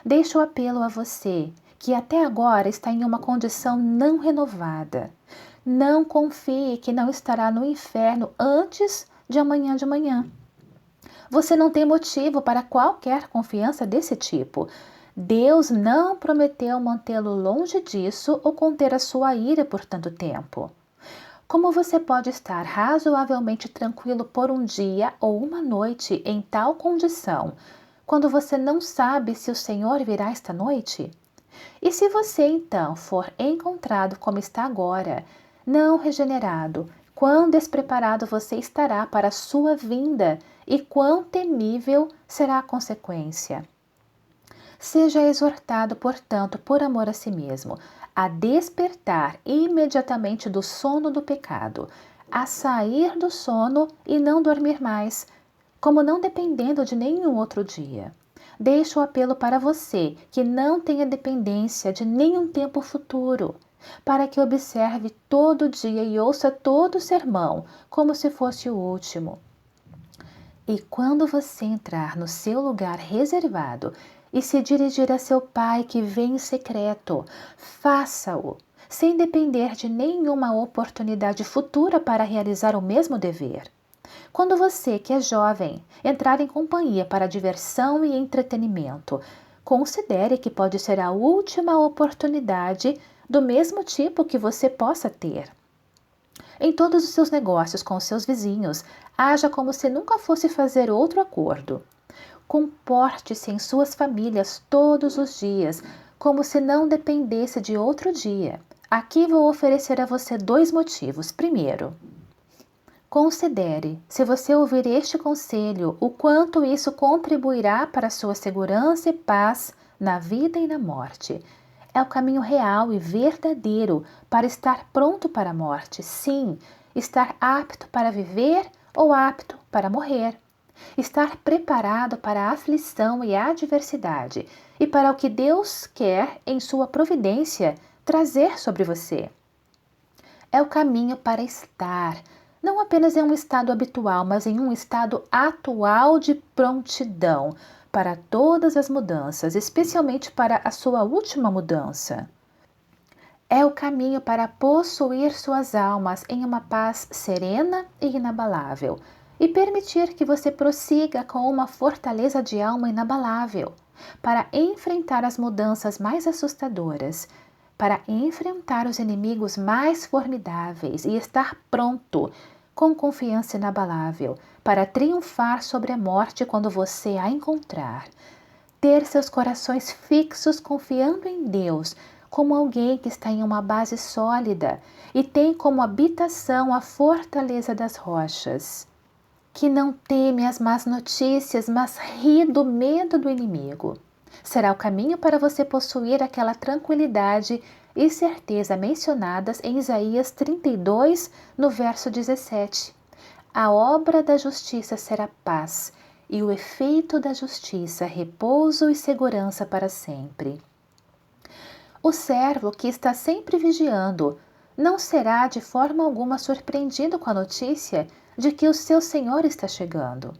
Deixo o apelo a você, que até agora está em uma condição não renovada. Não confie que não estará no inferno antes de amanhã de manhã. Você não tem motivo para qualquer confiança desse tipo. Deus não prometeu mantê-lo longe disso ou conter a sua ira por tanto tempo. Como você pode estar razoavelmente tranquilo por um dia ou uma noite em tal condição, quando você não sabe se o Senhor virá esta noite? E se você então for encontrado como está agora, não regenerado, quão despreparado você estará para a sua vinda e quão temível será a consequência. Seja exortado, portanto, por amor a si mesmo, a despertar imediatamente do sono do pecado, a sair do sono e não dormir mais, como não dependendo de nenhum outro dia. Deixo o apelo para você que não tenha dependência de nenhum tempo futuro, para que observe todo dia e ouça todo o sermão, como se fosse o último. E quando você entrar no seu lugar reservado e se dirigir a seu Pai que vem em secreto, faça-o, sem depender de nenhuma oportunidade futura para realizar o mesmo dever. Quando você, que é jovem, entrar em companhia para diversão e entretenimento, considere que pode ser a última oportunidade do mesmo tipo que você possa ter. Em todos os seus negócios com os seus vizinhos, haja como se nunca fosse fazer outro acordo. Comporte-se em suas famílias todos os dias, como se não dependesse de outro dia, Aqui vou oferecer a você 2 motivos. Primeiro, considere, se você ouvir este conselho, o quanto isso contribuirá para a sua segurança e paz na vida e na morte. É o caminho real e verdadeiro para estar pronto para a morte. Sim, estar apto para viver ou apto para morrer. Estar preparado para a aflição e a adversidade e para o que Deus quer, em sua providência, trazer sobre você. É o caminho para estar, não apenas em um estado habitual, mas em um estado atual de prontidão para todas as mudanças, especialmente para a sua última mudança. É o caminho para possuir suas almas em uma paz serena e inabalável e permitir que você prossiga com uma fortaleza de alma inabalável para enfrentar as mudanças mais assustadoras, para enfrentar os inimigos mais formidáveis e estar pronto, com confiança inabalável, para triunfar sobre a morte quando você a encontrar. Ter seus corações fixos confiando em Deus, como alguém que está em uma base sólida e tem como habitação a fortaleza das rochas, que não teme as más notícias, mas ri do medo do inimigo. Será o caminho para você possuir aquela tranquilidade e certeza mencionadas em Isaías 32, no verso 17. A obra da justiça será paz, e o efeito da justiça, repouso e segurança para sempre. O servo que está sempre vigiando não será de forma alguma surpreendido com a notícia de que o seu Senhor está chegando.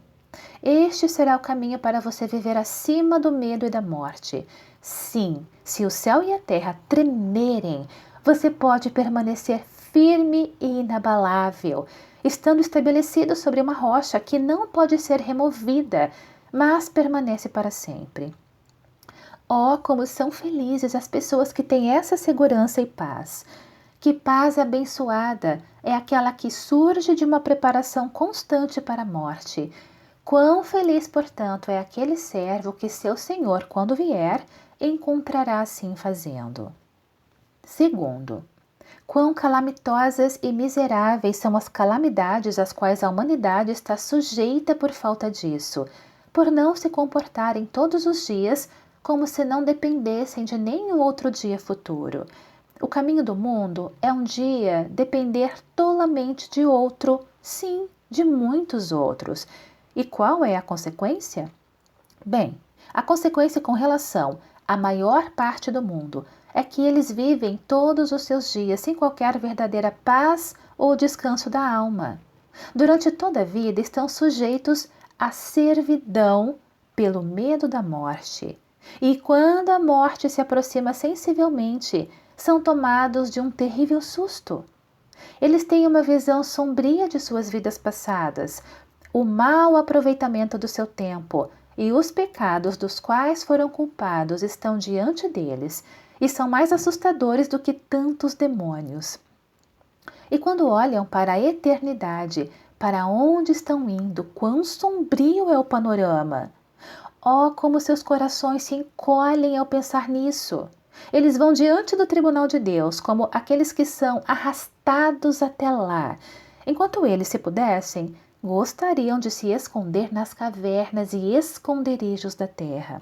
Este será o caminho para você viver acima do medo e da morte. Sim, se o céu e a terra tremerem, você pode permanecer firme e inabalável, estando estabelecido sobre uma rocha que não pode ser removida, mas permanece para sempre. Oh, como são felizes as pessoas que têm essa segurança e paz! Que paz abençoada é aquela que surge de uma preparação constante para a morte. Quão feliz, portanto, é aquele servo que seu senhor, quando vier, encontrará assim fazendo. Segundo, quão calamitosas e miseráveis são as calamidades às quais a humanidade está sujeita por falta disso, por não se comportarem todos os dias como se não dependessem de nenhum outro dia futuro. O caminho do mundo é um dia depender tolamente de outro, sim, de muitos outros. E qual é a consequência? Bem, a consequência com relação à maior parte do mundo é que eles vivem todos os seus dias sem qualquer verdadeira paz ou descanso da alma. Durante toda a vida estão sujeitos à servidão pelo medo da morte. E quando a morte se aproxima sensivelmente, são tomados de um terrível susto. Eles têm uma visão sombria de suas vidas passadas, o mau aproveitamento do seu tempo e os pecados dos quais foram culpados estão diante deles e são mais assustadores do que tantos demônios. E quando olham para a eternidade, para onde estão indo, quão sombrio é o panorama! Oh, como seus corações se encolhem ao pensar nisso! Eles vão diante do tribunal de Deus como aqueles que são arrastados até lá. Enquanto eles, se pudessem, gostariam de se esconder nas cavernas e esconderijos da terra.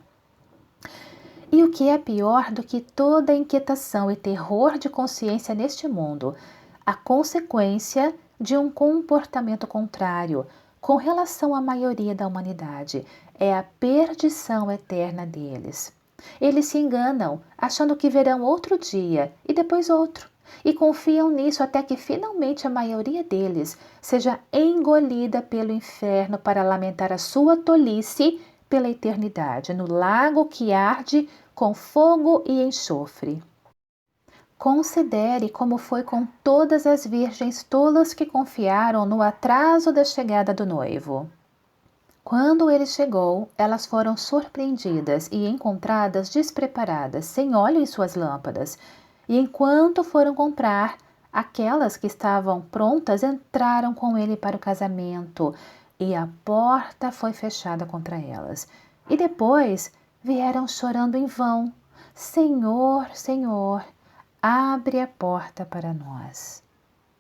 E o que é pior do que toda inquietação e terror de consciência neste mundo? A consequência de um comportamento contrário com relação à maioria da humanidade é a perdição eterna deles. Eles se enganam, achando que verão outro dia e depois outro, e confiam nisso até que finalmente a maioria deles seja engolida pelo inferno para lamentar a sua tolice pela eternidade, no lago que arde com fogo e enxofre. Considere como foi com todas as virgens tolas que confiaram no atraso da chegada do noivo. Quando ele chegou, elas foram surpreendidas e encontradas despreparadas, sem óleo em suas lâmpadas. E enquanto foram comprar, aquelas que estavam prontas entraram com ele para o casamento, e a porta foi fechada contra elas. E depois vieram chorando em vão: Senhor, Senhor, abre a porta para nós.